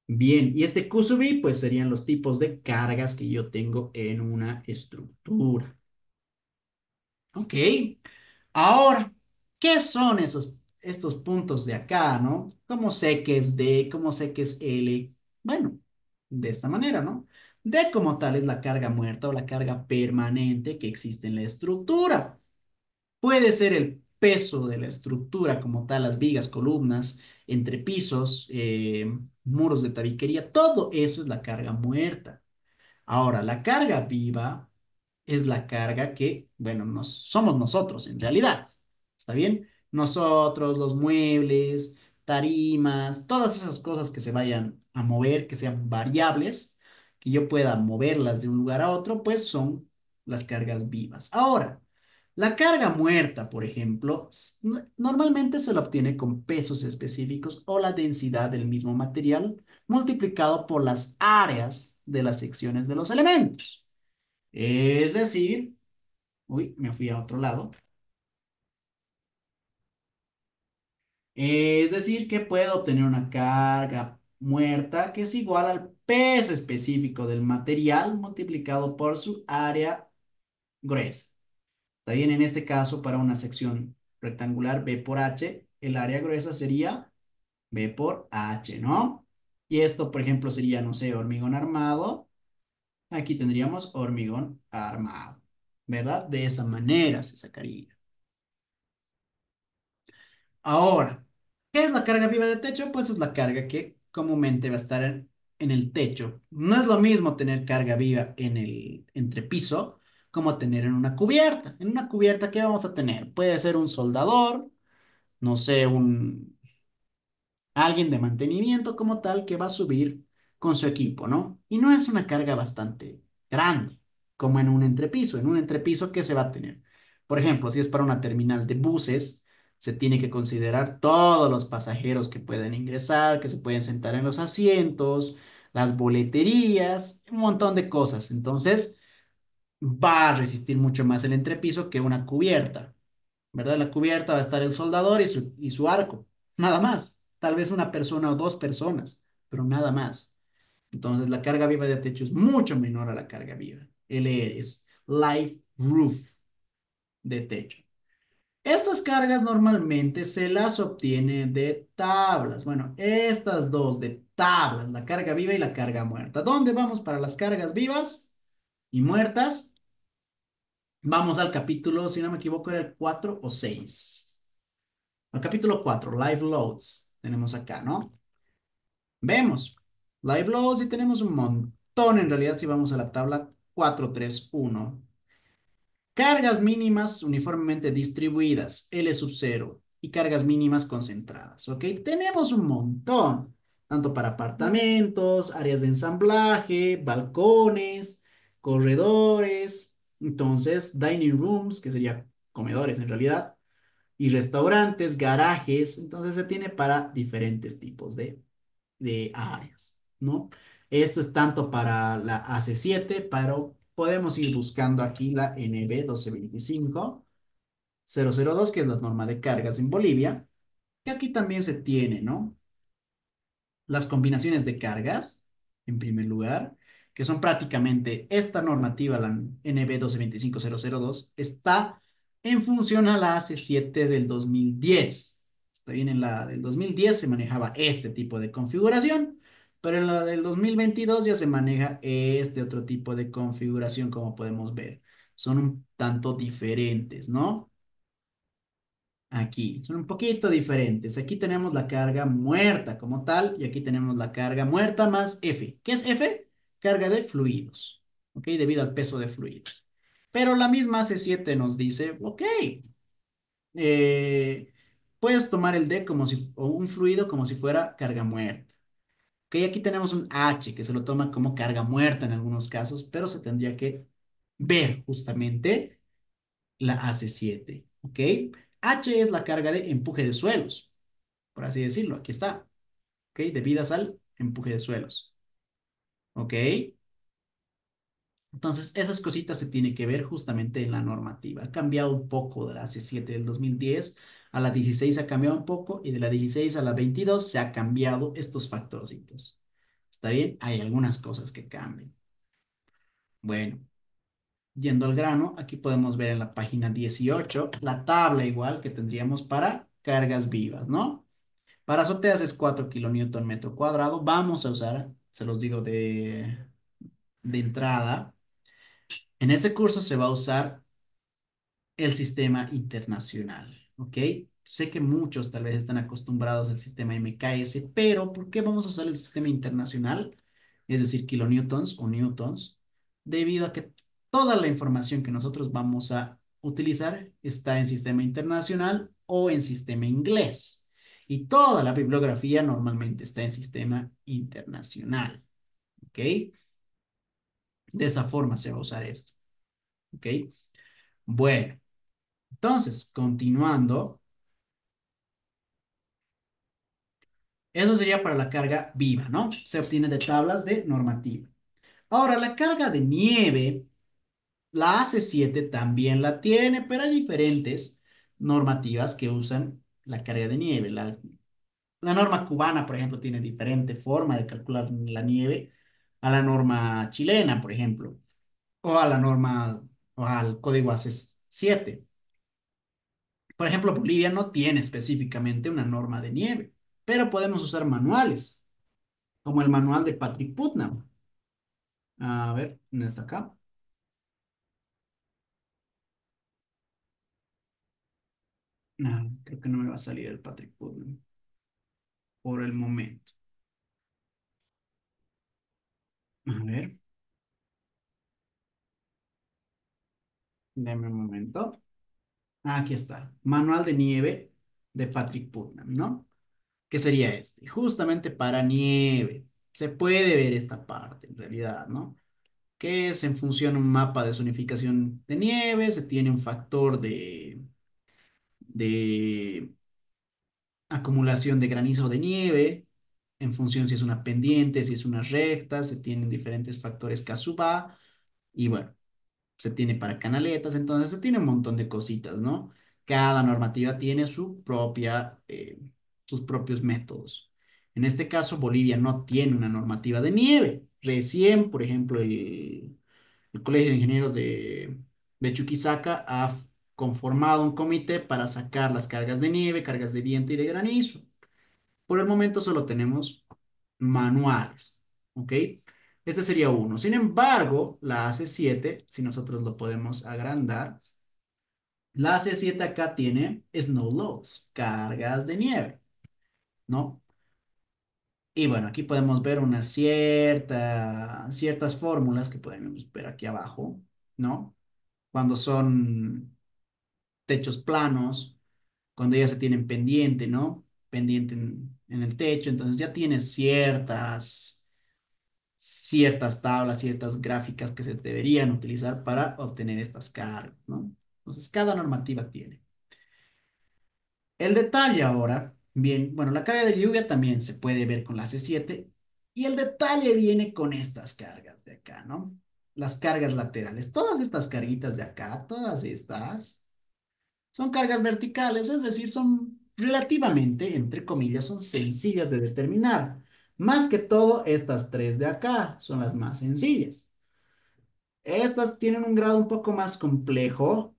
[SPEAKER 1] Bien, y este Q sub i, pues serían los tipos de cargas que yo tengo en una estructura. ¿Ok? Ahora, ¿qué son estos puntos de acá, no? ¿Cómo sé que es D? ¿Cómo sé que es L? Bueno, de esta manera, ¿no? D como tal es la carga muerta o la carga permanente que existe en la estructura. Puede ser el peso de la estructura como tal, las vigas, columnas, entrepisos, muros de tabiquería, todo eso es la carga muerta. Ahora, la carga viva es la carga que, bueno, somos nosotros en realidad. ¿Está bien? Nosotros, los muebles, tarimas, todas esas cosas que se vayan a mover, que sean variables, que yo pueda moverlas de un lugar a otro, pues son las cargas vivas. Ahora, la carga muerta, por ejemplo, normalmente se la obtiene con pesos específicos o la densidad del mismo material multiplicado por las áreas de las secciones de los elementos. Es decir, uy, me fui a otro lado. Es decir, que puedo obtener una carga muerta que es igual al peso específico del material multiplicado por su área gruesa. Está bien, en este caso, para una sección rectangular B por H, el área gruesa sería B por H, ¿no? Y esto, por ejemplo, sería, no sé, hormigón armado. Aquí tendríamos hormigón armado, ¿verdad? De esa manera se sacaría. Ahora, ¿qué es la carga viva de techo? Pues es la carga que comúnmente va a estar en el techo. No es lo mismo tener carga viva en el entrepiso como tener en una cubierta. En una cubierta, ¿qué vamos a tener? Puede ser un soldador, no sé, alguien de mantenimiento como tal que va a subir con su equipo, ¿no? Y no es una carga bastante grande, como en un entrepiso. En un entrepiso, ¿qué se va a tener? Por ejemplo, si es para una terminal de buses, se tiene que considerar todos los pasajeros que pueden ingresar, que se pueden sentar en los asientos, las boleterías, un montón de cosas. Entonces, va a resistir mucho más el entrepiso que una cubierta. ¿Verdad? En la cubierta va a estar el soldador y su arco, nada más. Tal vez una persona o dos personas, pero nada más. Entonces la carga viva de techo es mucho menor a la carga viva. LR es Live Roof de techo. Estas cargas normalmente se las obtiene de tablas. Bueno, estas dos de tablas, la carga viva y la carga muerta. ¿Dónde vamos para las cargas vivas y muertas? Vamos al capítulo, si no me equivoco, era el 4 o 6. Al capítulo 4, Live Loads, tenemos acá, ¿no? Vemos Live Loads y tenemos un montón en realidad si vamos a la tabla 431. Cargas mínimas uniformemente distribuidas, L sub 0, y cargas mínimas concentradas, ¿ok? Tenemos un montón, tanto para apartamentos, áreas de ensamblaje, balcones, corredores, entonces dining rooms, que sería comedores en realidad, y restaurantes, garajes, entonces se tiene para diferentes tipos de áreas, ¿no? Esto es tanto para la AC7, pero podemos ir buscando aquí la NB 1225-002, que es la norma de cargas en Bolivia, que aquí también se tiene, ¿no? Las combinaciones de cargas. en primer lugar, que son prácticamente esta normativa, la NB 1225002, está en función a la AC7 del 2010. Está bien, en la del 2010 se manejaba este tipo de configuración, pero en la del 2022 ya se maneja este otro tipo de configuración, como podemos ver. Son un tanto diferentes, ¿no? Aquí, son un poquito diferentes. Aquí tenemos la carga muerta como tal y aquí tenemos la carga muerta más F. ¿Qué es F? Carga de fluidos, ¿ok? Debido al peso de fluidos. Pero la misma C7 nos dice, ok, puedes tomar el D como si, o un fluido como si fuera carga muerta. Ok, aquí tenemos un H que se lo toma como carga muerta en algunos casos, pero se tendría que ver justamente la AC7, ¿ok? H es la carga de empuje de suelos, por así decirlo, aquí está, ¿ok? Debidas al empuje de suelos, ¿ok? Entonces, esas cositas se tienen que ver justamente en la normativa. Ha cambiado un poco de la C7 del 2010 a la 16 ha cambiado un poco y de la 16 a la 22 se ha cambiado estos factorcitos. ¿Está bien? Hay algunas cosas que cambian. Bueno, yendo al grano, aquí podemos ver en la página 18 la tabla igual que tendríamos para cargas vivas, ¿no? Para azoteas es 4 kilonewton metro cuadrado. Vamos a usar, se los digo de entrada, en este curso se va a usar el sistema internacional, ¿ok? Sé que muchos tal vez están acostumbrados al sistema MKS, pero ¿por qué vamos a usar el sistema internacional? Es decir, kilonewtons o newtons, debido a que toda la información que nosotros vamos a utilizar está en sistema internacional o en sistema inglés. Y toda la bibliografía normalmente está en sistema internacional, ¿ok? De esa forma se va a usar esto, ¿ok? Bueno, entonces, continuando. Eso sería para la carga viva, ¿no? Se obtiene de tablas de normativa. Ahora, la carga de nieve, la AC7 también la tiene, pero hay diferentes normativas que usan la carga de nieve. La norma cubana, por ejemplo, tiene diferente forma de calcular la nieve a la norma chilena, por ejemplo, o a la norma, o al código AC7. Por ejemplo, Bolivia no tiene específicamente una norma de nieve, pero podemos usar manuales, como el manual de Patrick Putnam. A ver, ¿no está acá? No, creo que no me va a salir el Patrick Putnam por el momento. A ver, deme un momento. Aquí está. Manual de nieve de Patrick Putnam, ¿no? ¿Qué sería este? Justamente para nieve. Se puede ver esta parte en realidad, ¿no? Que es en función a un mapa de zonificación de nieve, se tiene un factor de acumulación de granizo o de nieve, en función si es una pendiente, si es una recta, se tienen diferentes factores Kasuba y bueno, se tiene para canaletas, entonces se tiene un montón de cositas, ¿no? Cada normativa tiene su propia, sus propios métodos. En este caso, Bolivia no tiene una normativa de nieve. Recién, por ejemplo, el Colegio de Ingenieros de Chuquisaca ha conformado un comité para sacar las cargas de nieve, cargas de viento y de granizo. Por el momento solo tenemos manuales, ¿ok? Este sería uno. Sin embargo, la AC7, si nosotros lo podemos agrandar, la AC7 acá tiene snow loads, cargas de nieve, ¿no? Y bueno, aquí podemos ver ciertas fórmulas que podemos ver aquí abajo, ¿no? Cuando son techos planos, cuando ya se tienen pendiente, ¿no? Pendiente en el techo, entonces ya tienes ciertas tablas, ciertas gráficas que se deberían utilizar para obtener estas cargas, ¿no? Entonces, cada normativa tiene. El detalle ahora, bien, bueno, la carga de lluvia también se puede ver con la C7 y el detalle viene con estas cargas de acá, ¿no? Las cargas laterales, todas estas carguitas de acá, todas estas son cargas verticales, es decir, son relativamente, entre comillas, son sencillas de determinar. Más que todo, estas tres de acá son las más sencillas. Estas tienen un grado un poco más complejo,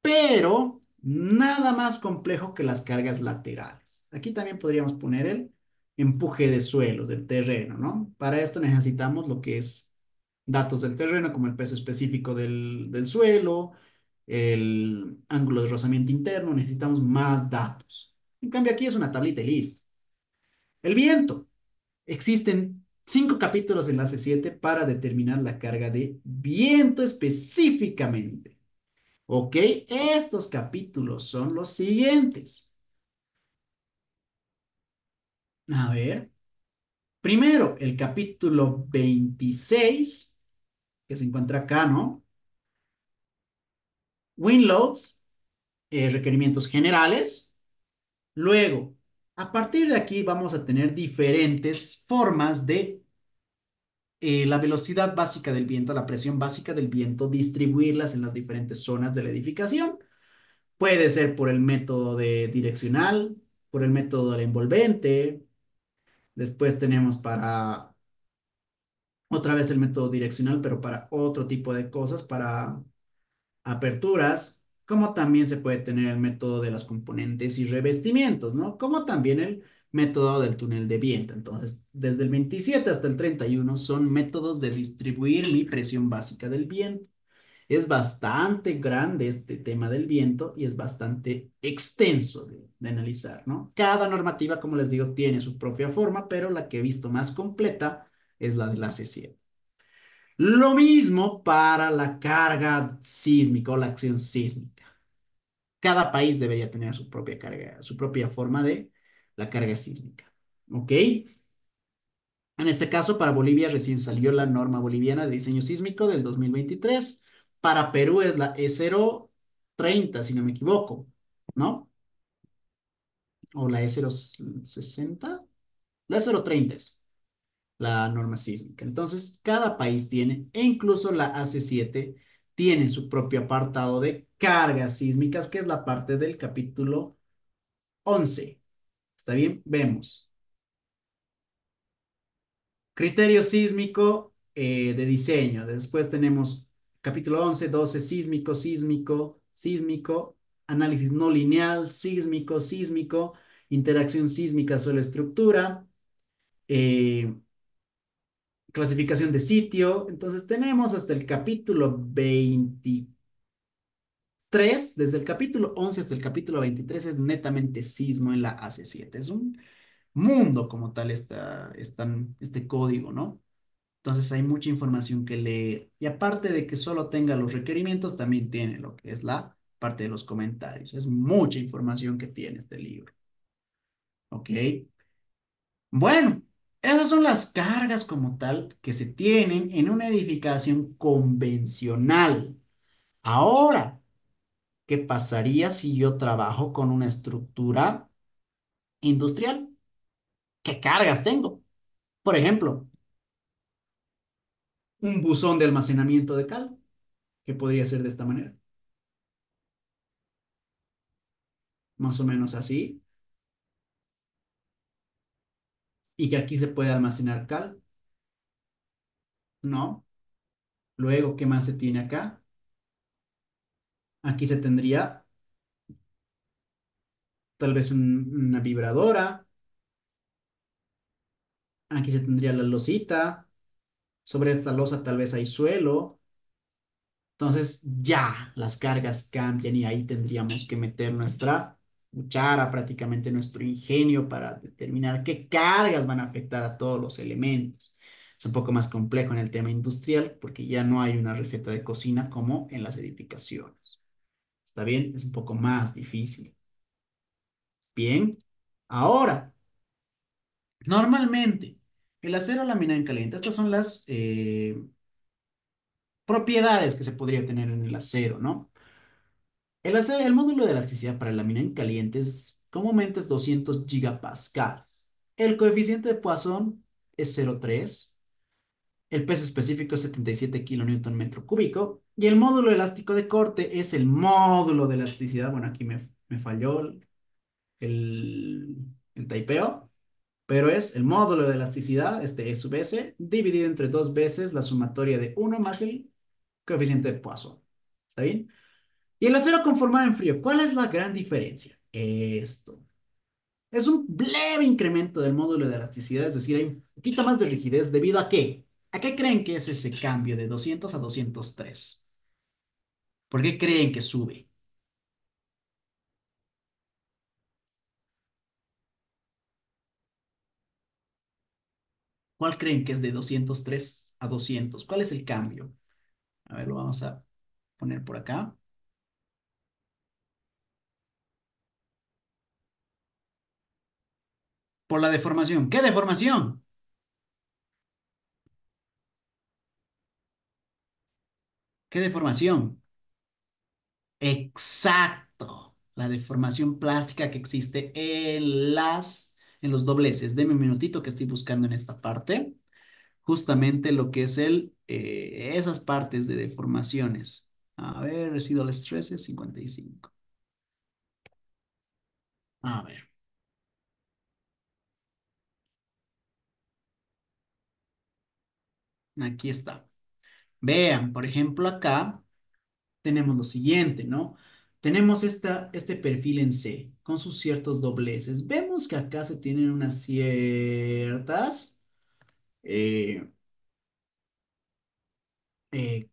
[SPEAKER 1] pero nada más complejo que las cargas laterales. Aquí también podríamos poner el empuje de suelos, del terreno, ¿no? Para esto necesitamos lo que es datos del terreno, como el peso específico del suelo, el ángulo de rozamiento interno, necesitamos más datos. En cambio, aquí es una tablita y listo. El viento. Existen 5 capítulos en la C7 para determinar la carga de viento específicamente. Ok, estos capítulos son los siguientes. A ver, primero el capítulo 26, que se encuentra acá, ¿no? Wind loads, requerimientos generales. Luego, a partir de aquí vamos a tener diferentes formas de la velocidad básica del viento, la presión básica del viento, distribuirlas en las diferentes zonas de la edificación. Puede ser por el método de direccional, por el método del envolvente. Después tenemos para otra vez el método direccional, pero para otro tipo de cosas, para aperturas, como también se puede tener el método de las componentes y revestimientos, ¿no? Como también el método del túnel de viento. Entonces, desde el 27 hasta el 31 son métodos de distribuir mi presión básica del viento. Es bastante grande este tema del viento y es bastante extenso de analizar, ¿no? Cada normativa, como les digo, tiene su propia forma, pero la que he visto más completa es la de la C7. Lo mismo para la carga sísmica o la acción sísmica. Cada país debería tener su propia carga, su propia forma de la carga sísmica. ¿Ok? En este caso, para Bolivia recién salió la norma boliviana de diseño sísmico del 2023. Para Perú es la E030, si no me equivoco, ¿no? O la E060. La E030 es la norma sísmica. Entonces, cada país tiene, e incluso la AC7 tiene su propio apartado de cargas sísmicas, que es la parte del capítulo 11. ¿Está bien? Vemos. Criterio sísmico de diseño. Después tenemos capítulo 11, 12, sísmico, sísmico, sísmico, análisis no lineal, sísmico, sísmico, interacción sísmica suelo-estructura, eh, clasificación de sitio. Entonces tenemos hasta el capítulo 23, desde el capítulo 11 hasta el capítulo 23 es netamente sismo en la AC7. Es un mundo como tal este código, ¿no? Entonces hay mucha información que leer. Y aparte de que solo tenga los requerimientos, también tiene lo que es la parte de los comentarios. Es mucha información que tiene este libro. ¿Ok? Bueno, esas son las cargas como tal que se tienen en una edificación convencional. Ahora, ¿qué pasaría si yo trabajo con una estructura industrial? ¿Qué cargas tengo? Por ejemplo, un buzón de almacenamiento de cal, que podría ser de esta manera, más o menos así, y que aquí se puede almacenar cal, ¿no? Luego, ¿qué más se tiene acá? Aquí se tendría tal vez una vibradora, aquí se tendría la losita, sobre esta losa tal vez hay suelo, entonces ya las cargas cambian y ahí tendríamos que meter nuestra cuchara, prácticamente nuestro ingenio para determinar qué cargas van a afectar a todos los elementos. Es un poco más complejo en el tema industrial porque ya no hay una receta de cocina como en las edificaciones. ¿Está bien? Es un poco más difícil. Bien. Ahora, normalmente, el acero laminado en caliente, estas son las propiedades que se podría tener en el acero, ¿no? El módulo de elasticidad para lámina en caliente comúnmente es 200 gigapascales. El coeficiente de Poisson es 0,3. El peso específico es 77 kilonewton metro cúbico. Y el módulo elástico de corte es el módulo de elasticidad. Bueno, aquí me falló el, el taipeo. pero es el módulo de elasticidad, este E sub S, dividido entre dos veces la sumatoria de uno más el coeficiente de Poisson. ¿Está bien? Y el acero conformado en frío, ¿cuál es la gran diferencia? Esto. Es un leve incremento del módulo de elasticidad, es decir, hay un poquito más de rigidez debido a qué. ¿A qué creen que es ese cambio de 200 a 203? ¿Por qué creen que sube? ¿Cuál creen que es de 203 a 200? ¿Cuál es el cambio? A ver, lo vamos a poner por acá. Por la deformación. ¿Qué deformación? ¿Qué deformación? Exacto. La deformación plástica que existe en los dobleces. Deme un minutito que estoy buscando en esta parte. Justamente lo que es esas partes de deformaciones. A ver, residual stresses 55. A ver, aquí está. Vean, por ejemplo, acá tenemos lo siguiente, ¿no? Tenemos este perfil en C con sus ciertos dobleces. Vemos que acá se tienen unas ciertas eh,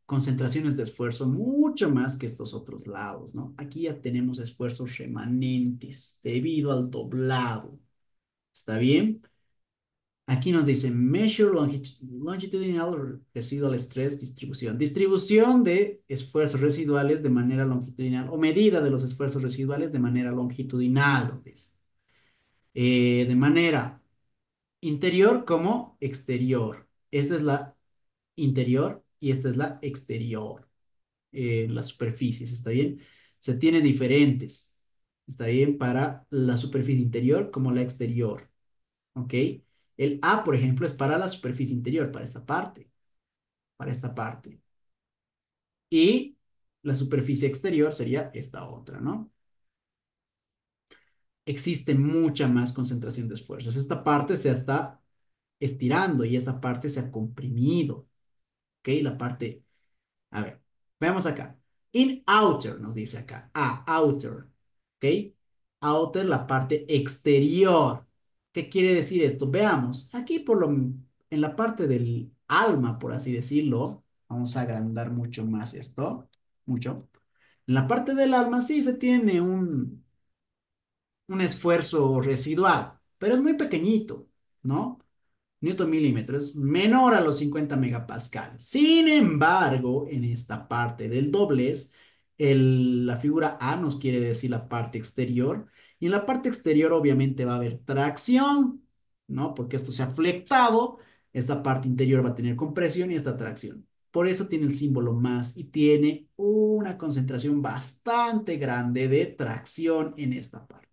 [SPEAKER 1] concentraciones de esfuerzo mucho más que estos otros lados, ¿no? Aquí ya tenemos esfuerzos remanentes debido al doblado. ¿Está bien? Aquí nos dice measure longitudinal residual stress distribución. Distribución de esfuerzos residuales de manera longitudinal o medida de los esfuerzos residuales de manera longitudinal, nos dice. De manera interior como exterior. Esta es la interior y esta es la exterior. Las superficies, ¿está bien? Se tiene diferentes, ¿está bien? Para la superficie interior como la exterior. ¿Ok? El A, por ejemplo, es para la superficie interior, para esta parte, para esta parte. Y la superficie exterior sería esta otra, ¿no? Existe mucha más concentración de esfuerzos. Esta parte se está estirando y esta parte se ha comprimido, ¿ok? La parte, a ver, veamos acá. In outer, nos dice acá. Outer, ¿ok? Outer, la parte exterior. ¿Qué quiere decir esto? Veamos, aquí en la parte del alma, por así decirlo, vamos a agrandar mucho más esto, mucho. En la parte del alma sí se tiene un esfuerzo residual, pero es muy pequeñito, ¿no? Newton milímetro es menor a los 50 megapascales. Sin embargo, en esta parte del doblez, la figura A nos quiere decir la parte exterior, y en la parte exterior obviamente va a haber tracción, ¿no? Porque esto se ha flectado, esta parte interior va a tener compresión y esta tracción. Por eso tiene el símbolo más y tiene una concentración bastante grande de tracción en esta parte,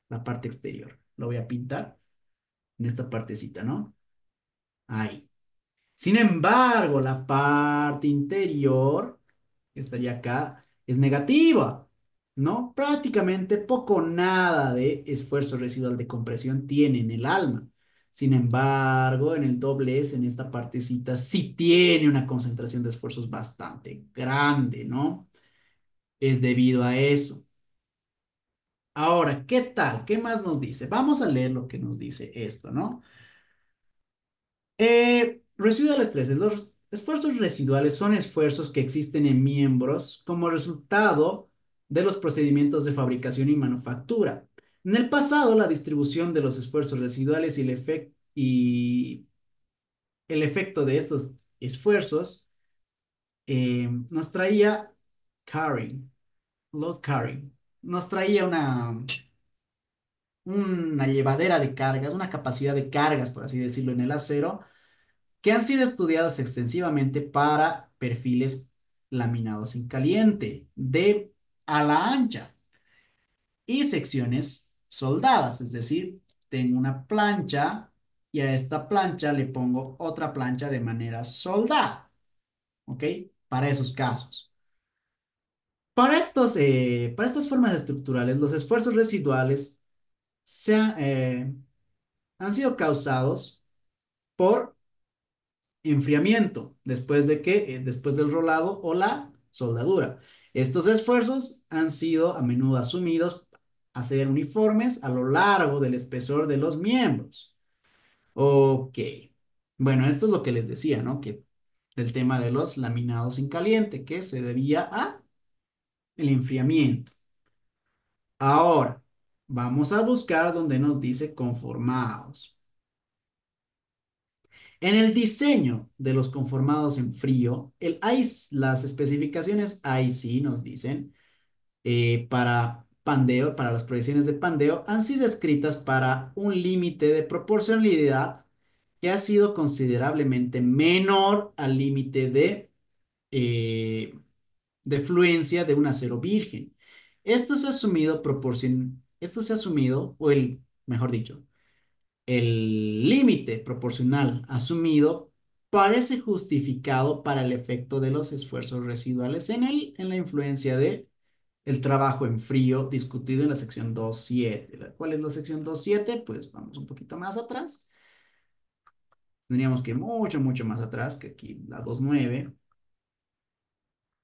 [SPEAKER 1] la parte exterior. Lo voy a pintar en esta partecita, ¿no? Ahí. Sin embargo, la parte interior, que estaría acá, es negativa, ¿no? Prácticamente poco o nada de esfuerzo residual de compresión tiene en el alma. Sin embargo, en el doble S, en esta partecita, sí tiene una concentración de esfuerzos bastante grande, ¿no? Es debido a eso. Ahora, ¿qué tal? ¿Qué más nos dice? Vamos a leer lo que nos dice esto, ¿no? Residual estreses. Los esfuerzos residuales son esfuerzos que existen en miembros como resultado de los procedimientos de fabricación y manufactura. En el pasado, la distribución de los esfuerzos residuales y el efecto de estos esfuerzos nos traía carrying, load carrying, nos traía una llevadera de cargas, una capacidad de cargas, por así decirlo, en el acero que han sido estudiados extensivamente para perfiles laminados en caliente, de ala ancha y secciones soldadas, es decir, tengo una plancha y a esta plancha le pongo otra plancha de manera soldada, ¿ok? Para esos casos. Para estas formas estructurales, los esfuerzos residuales se han, han sido causados por enfriamiento, después del rolado o la soldadura. Estos esfuerzos han sido a menudo asumidos a ser uniformes a lo largo del espesor de los miembros. Ok. Bueno, esto es lo que les decía, ¿no? Que el tema de los laminados en caliente, que se debía a el enfriamiento. Ahora, vamos a buscar donde nos dice conformados. En el diseño de los conformados en frío, las especificaciones IC nos dicen para pandeo, para las proyecciones de pandeo, han sido escritas para un límite de proporcionalidad que ha sido considerablemente menor al límite eh, de fluencia de un acero virgen. Esto se ha asumido, mejor dicho, el límite proporcional asumido parece justificado para el efecto de los esfuerzos residuales en la influencia de el trabajo en frío discutido en la sección 2.7. ¿Cuál es la sección 2.7? Pues vamos un poquito más atrás. Tendríamos que ir mucho, mucho más atrás que aquí la 2.9,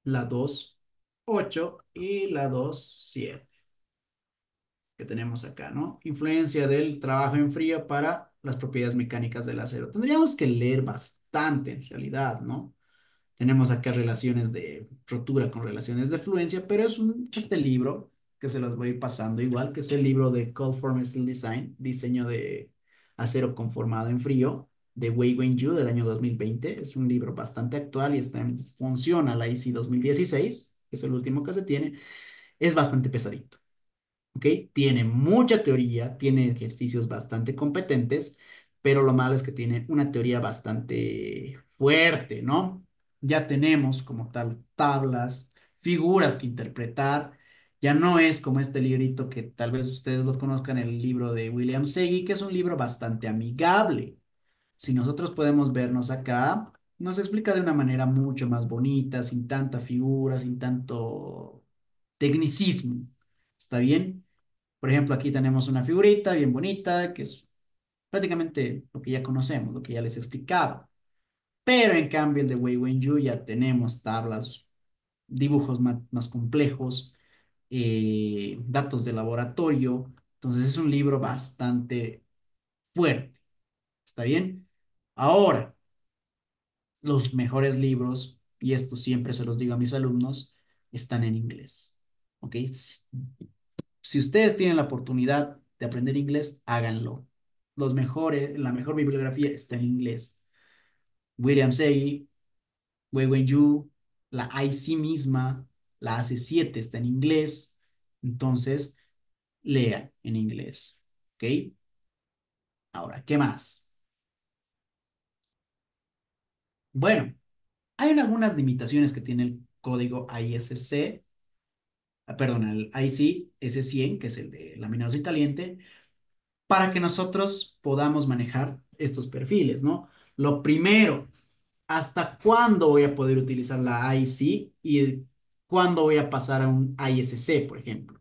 [SPEAKER 1] la 2.8 y la 2.7 que tenemos acá, ¿no? Influencia del trabajo en frío para las propiedades mecánicas del acero. Tendríamos que leer bastante en realidad, ¿no? Tenemos acá relaciones de rotura con relaciones de fluencia, pero este libro que se los voy a ir pasando igual, que es el libro de Cold Form Steel Design, diseño de acero conformado en frío, de Wei Wenju del año 2020. Es un libro bastante actual y está en función a la IC 2016, que es el último que se tiene. Es bastante pesadito. ¿Ok? Tiene mucha teoría, tiene ejercicios bastante competentes, pero lo malo es que tiene una teoría bastante fuerte, ¿no? Ya tenemos como tal tablas, figuras que interpretar. Ya no es como este librito que tal vez ustedes lo conozcan, el libro de William Segui, que es un libro bastante amigable. Si nosotros podemos vernos acá, nos explica de una manera mucho más bonita, sin tanta figura, sin tanto tecnicismo. ¿Está bien? Por ejemplo, aquí tenemos una figurita bien bonita, que es prácticamente lo que ya conocemos, lo que ya les explicaba. Pero en cambio, el de Wei Wenju ya tenemos tablas, dibujos más complejos, datos de laboratorio. Entonces es un libro bastante fuerte. ¿Está bien? Ahora, los mejores libros, y esto siempre se los digo a mis alumnos, están en inglés. ¿Ok? Si ustedes tienen la oportunidad de aprender inglés, háganlo. La mejor bibliografía está en inglés. William Say, Wei Wenju, la IC misma, la AC7 está en inglés. Entonces, lean en inglés. ¿Ok? Ahora, ¿qué más? Bueno, hay algunas limitaciones que tiene el código ISC, perdón, el IC S100, que es el de laminados y caliente, para que nosotros podamos manejar estos perfiles, ¿no? Lo primero, ¿hasta cuándo voy a poder utilizar la IC y cuándo voy a pasar a un ISC, por ejemplo?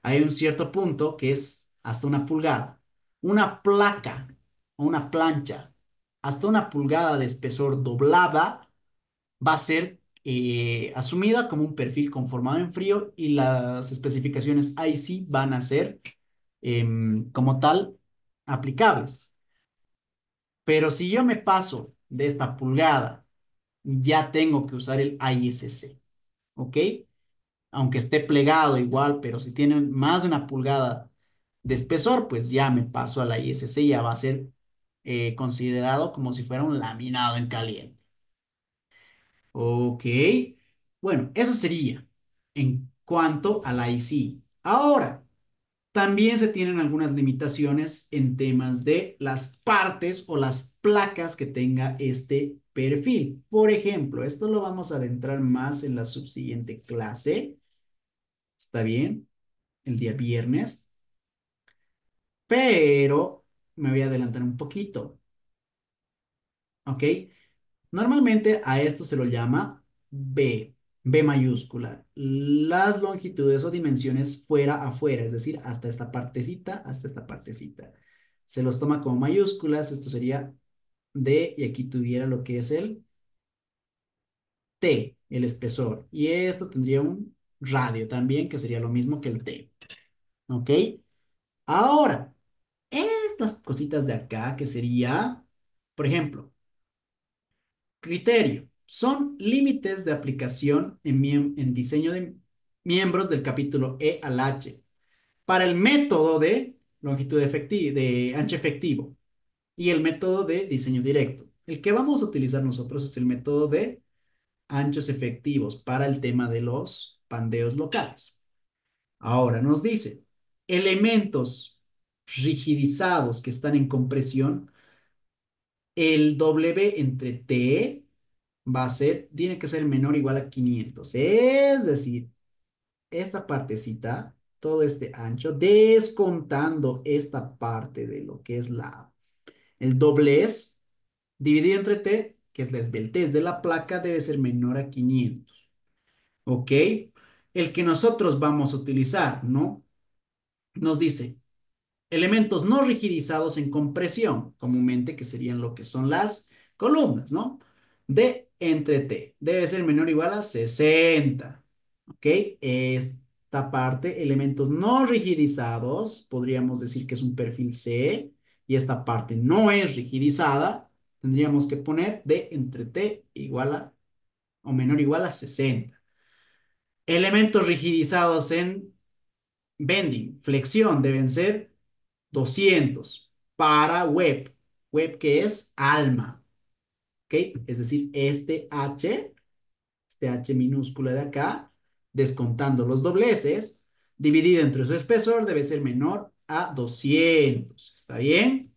[SPEAKER 1] Hay un cierto punto que es hasta una pulgada. Una placa o una plancha hasta una pulgada de espesor doblada va a ser asumida como un perfil conformado en frío y las especificaciones IC van a ser como tal aplicables. Pero si yo me paso de esta pulgada, ya tengo que usar el ISC, ¿ok? Aunque esté plegado igual, pero si tiene más de una pulgada de espesor, pues ya me paso a la ISC, ya va a ser considerado como si fuera un laminado en caliente. Ok, bueno, eso sería en cuanto a la IC. Ahora, también se tienen algunas limitaciones en temas de las partes o las placas que tenga este perfil. Por ejemplo, esto lo vamos a adentrar más en la subsiguiente clase. ¿Está bien? El día viernes. Pero me voy a adelantar un poquito. ¿Ok? Normalmente a esto se lo llama B mayúscula. Las longitudes o dimensiones fuera a fuera, es decir, hasta esta partecita, hasta esta partecita. se los toma como mayúsculas, esto sería D y aquí tuviera lo que es el T, el espesor. Y esto tendría un radio también, que sería lo mismo que el T. ¿Ok? Ahora, estas cositas de acá, que sería, por ejemplo, criterio. Son límites de aplicación en diseño de miembros del capítulo E al H para el método de longitud efectiva, de ancho efectivo y el método de diseño directo. El que vamos a utilizar nosotros es el método de anchos efectivos para el tema de los pandeos locales. Ahora nos dice, elementos rigidizados que están en compresión, el W entre T va a ser, tiene que ser menor o igual a 500. Es decir, esta partecita, todo este ancho, descontando esta parte de lo que es el doblez, dividido entre T, que es la esbeltez de la placa, debe ser menor a 500. ¿Ok? El que nosotros vamos a utilizar, ¿no? Nos dice elementos no rigidizados en compresión, comúnmente que serían lo que son las columnas, ¿no? D entre T debe ser menor o igual a 60. ¿Ok? Esta parte, elementos no rigidizados, podríamos decir que es un perfil C, y esta parte no es rigidizada, tendríamos que poner D entre T igual a o menor o igual a 60. Elementos rigidizados en bending, flexión, deben ser 200 para web. Web que es alma. ¿Ok? Es decir, este H minúscula de acá, descontando los dobleces, dividido entre su espesor, debe ser menor a 200. ¿Está bien?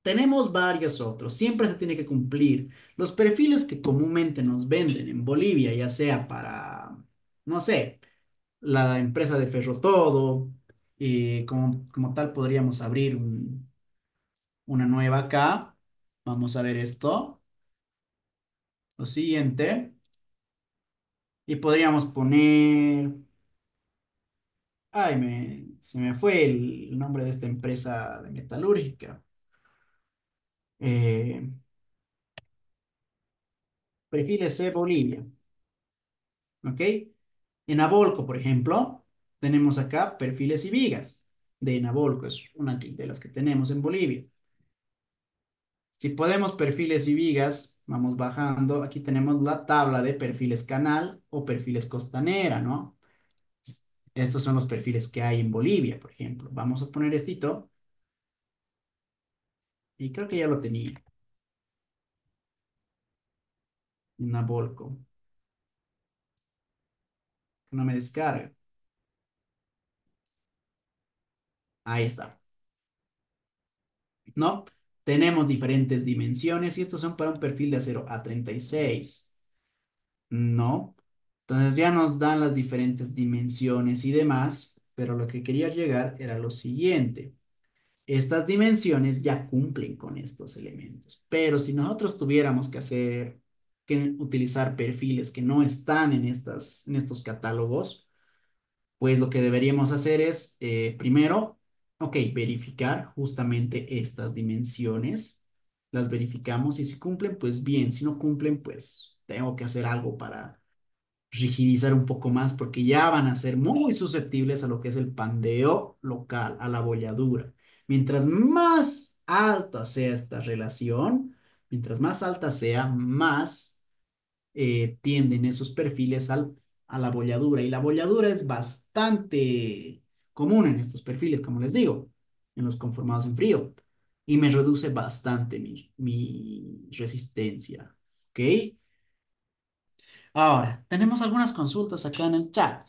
[SPEAKER 1] Tenemos varios otros. Siempre se tiene que cumplir los perfiles que comúnmente nos venden en Bolivia, ya sea para, no sé, la empresa de Ferrotodo, y como tal podríamos abrir una nueva acá. Vamos a ver esto. Lo siguiente. Y podríamos poner... Ay, se me fue el nombre de esta empresa de metalúrgica. Eh, Perfiles C Bolivia. ¿Ok? En Abolco, por ejemplo, tenemos acá perfiles y vigas de Enabolco. Es una de las que tenemos en Bolivia. Si podemos perfiles y vigas, vamos bajando. Aquí tenemos la tabla de perfiles canal o perfiles costanera, ¿no? Estos son los perfiles que hay en Bolivia, por ejemplo. Vamos a poner estito y creo que ya lo tenía en Nabolco, que no me descarga. Ahí está, ¿no? Tenemos diferentes dimensiones y estos son para un perfil de acero A36, ¿no? Entonces ya nos dan las diferentes dimensiones y demás, pero lo que quería llegar era lo siguiente. Estas dimensiones ya cumplen con estos elementos, pero si nosotros tuviéramos que utilizar perfiles que no están en estos catálogos, pues lo que deberíamos hacer es, primero, ok, verificar justamente estas dimensiones, las verificamos y si cumplen, pues bien, si no cumplen, pues tengo que hacer algo para rigidizar un poco más porque ya van a ser muy susceptibles a lo que es el pandeo local, a la bolladura. Mientras más alta sea esta relación, mientras más alta sea, más tienden esos perfiles a la bolladura. Y la bolladura es bastante común en estos perfiles, como les digo, en los conformados en frío. Y me reduce bastante mi resistencia. ¿Ok? Ahora, tenemos algunas consultas acá en el chat.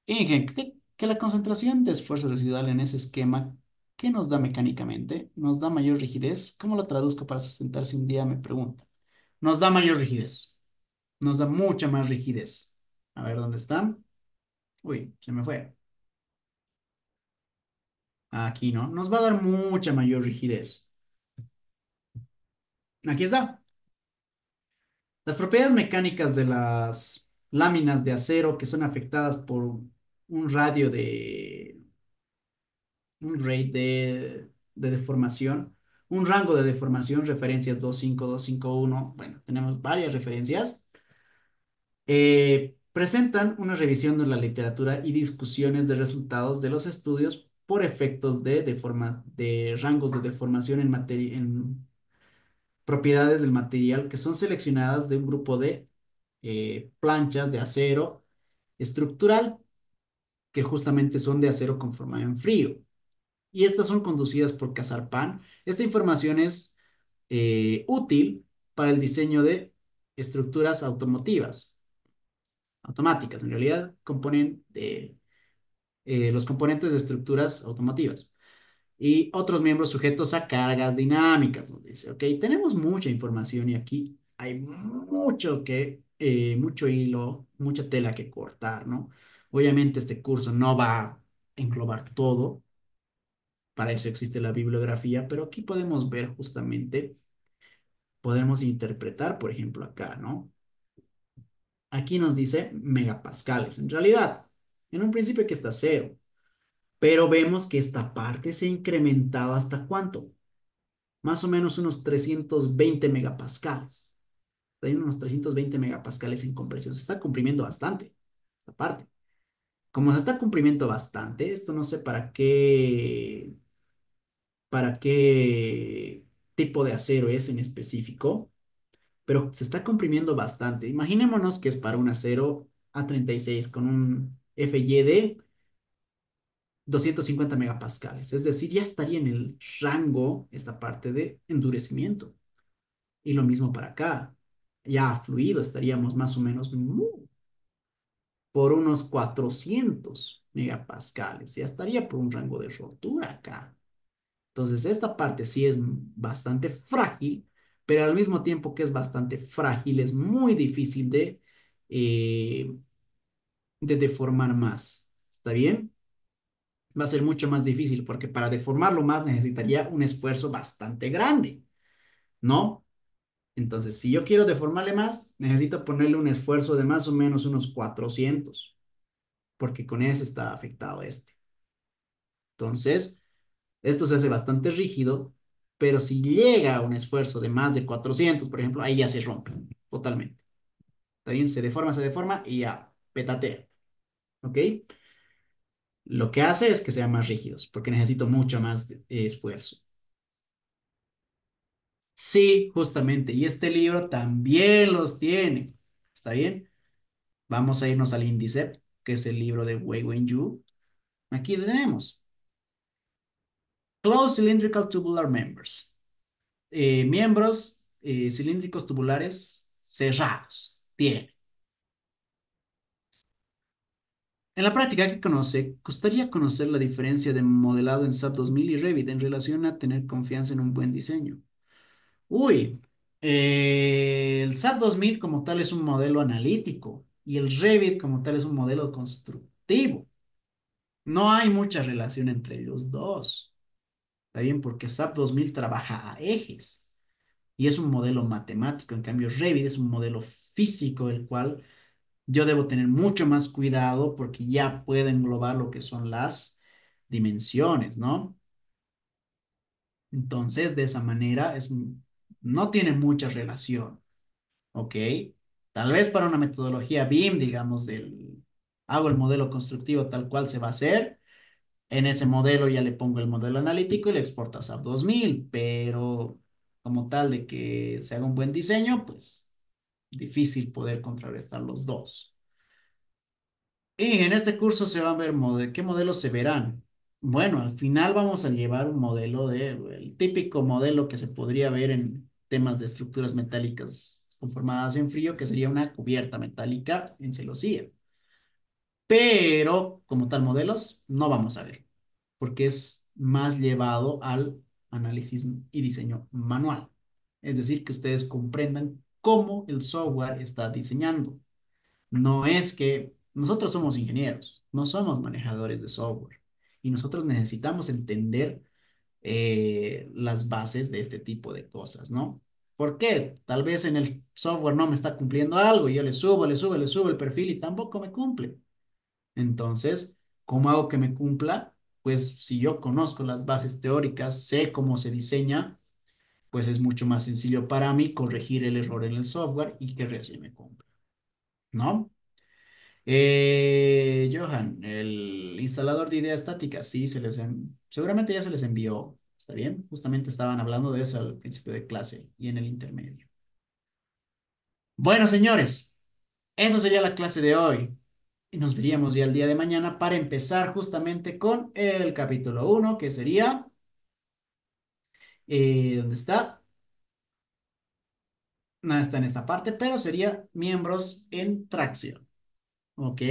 [SPEAKER 1] Inge, que la concentración de esfuerzo residual en ese esquema, ¿qué nos da mecánicamente? ¿Nos da mayor rigidez? ¿Cómo lo traduzco para sustentar si un día me pregunta? Nos da mayor rigidez. Nos da mucha más rigidez. A ver, ¿dónde están? Uy, se me fue. Aquí no. Nos va a dar mucha mayor rigidez. Aquí está. Las propiedades mecánicas de las láminas de acero que son afectadas por un radio de de deformación, un rango de deformación, referencias 25251. Bueno, tenemos varias referencias. Presentan una revisión de la literatura y discusiones de resultados de los estudios por efectos de rangos de deformación en propiedades del material que son seleccionadas de un grupo de planchas de acero estructural que justamente son de acero conformado en frío. Y estas son conducidas por Casarpan. Esta información es útil para el diseño de estructuras automáticas, en realidad los componentes de estructuras automotivas y otros miembros sujetos a cargas dinámicas, nos dice, ok, tenemos mucha información y aquí hay mucho hilo, mucha tela que cortar, ¿no? Obviamente este curso no va a englobar todo, para eso existe la bibliografía, pero aquí podemos ver justamente, podemos interpretar, por ejemplo, acá, ¿no? Aquí nos dice megapascales, en realidad, en un principio que está cero, pero vemos que esta parte se ha incrementado hasta ¿cuánto? Más o menos unos 320 megapascales. Hay unos 320 megapascales en compresión. Se está comprimiendo bastante esta parte. Como se está comprimiendo bastante, esto no sé para qué tipo de acero es en específico, pero se está comprimiendo bastante. Imaginémonos que es para un acero A36 con un FY de 250 megapascales. Es decir, ya estaría en el rango esta parte de endurecimiento. Y lo mismo para acá. Ya fluido estaríamos más o menos por unos 400 megapascales. Ya estaría por un rango de rotura acá. Entonces, esta parte sí es bastante frágil, pero al mismo tiempo que es bastante frágil, es muy difícil eh, de deformar más. ¿Está bien? Va a ser mucho más difícil porque para deformarlo más necesitaría un esfuerzo bastante grande, ¿no? Entonces, si yo quiero deformarle más, necesito ponerle un esfuerzo de más o menos unos 400, porque con eso está afectado este. Entonces, esto se hace bastante rígido, pero si llega a un esfuerzo de más de 400, por ejemplo, ahí ya se rompe totalmente. ¿Está bien? Se deforma y ya petatea. ¿Ok? Lo que hace es que sean más rígidos, porque necesito mucho más esfuerzo. Sí, justamente. Y este libro también los tiene. ¿Está bien? Vamos a irnos al índice, que es el libro de Wei Wenyu. Aquí tenemos Closed Cylindrical Tubular Members. Miembros cilíndricos tubulares cerrados. Tiene. En la práctica, ¿qué conoce? Gustaría conocer la diferencia de modelado en SAP 2000 y Revit en relación a tener confianza en un buen diseño. Uy, el SAP 2000 como tal es un modelo analítico y el Revit como tal es un modelo constructivo. No hay mucha relación entre los dos. ¿Está bien? Porque SAP 2000 trabaja a ejes y es un modelo matemático. En cambio, Revit es un modelo físico, el cual yo debo tener mucho más cuidado porque ya puede englobar lo que son las dimensiones, ¿no? Entonces, de esa manera, no tiene mucha relación, ¿ok? Tal vez para una metodología BIM, digamos, hago el modelo constructivo tal cual se va a hacer. En ese modelo ya le pongo el modelo analítico y le exporto a SAP 2000, pero como tal de que se haga un buen diseño, pues difícil poder contrarrestar los dos. Y en este curso se van a ver qué modelos se verán. Bueno, al final vamos a llevar un modelo el típico modelo que se podría ver en temas de estructuras metálicas conformadas en frío, que sería una cubierta metálica en celosía. Pero como tal modelos no vamos a ver, porque es más llevado al análisis y diseño manual. Es decir, que ustedes comprendan cómo el software está diseñando. No es que nosotros somos ingenieros, no somos manejadores de software y nosotros necesitamos entender las bases de este tipo de cosas, ¿no? ¿Por qué? Tal vez en el software no me está cumpliendo algo y yo le subo el perfil y tampoco me cumple. Entonces, ¿cómo hago que me cumpla? pues si yo conozco las bases teóricas, sé cómo se diseña, pues es mucho más sencillo para mí corregir el error en el software y que recién me compre, ¿no? Johan, el instalador de idea estática, sí, seguramente ya se les envió, ¿está bien? Justamente estaban hablando de eso al principio de clase y en el intermedio. Bueno, señores, eso sería la clase de hoy. Y nos veríamos ya el día de mañana para empezar justamente con el capítulo uno, que sería, ¿dónde está? No está en esta parte, pero sería miembros en tracción. ¿Ok?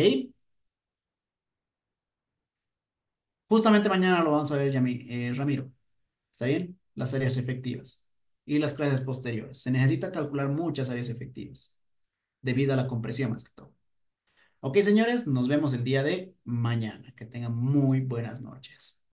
[SPEAKER 1] Justamente mañana lo vamos a ver, Ramiro. ¿Está bien? Las áreas efectivas y las clases posteriores. Se necesita calcular muchas áreas efectivas debido a la compresión más que todo. Ok, señores, nos vemos el día de mañana. Que tengan muy buenas noches.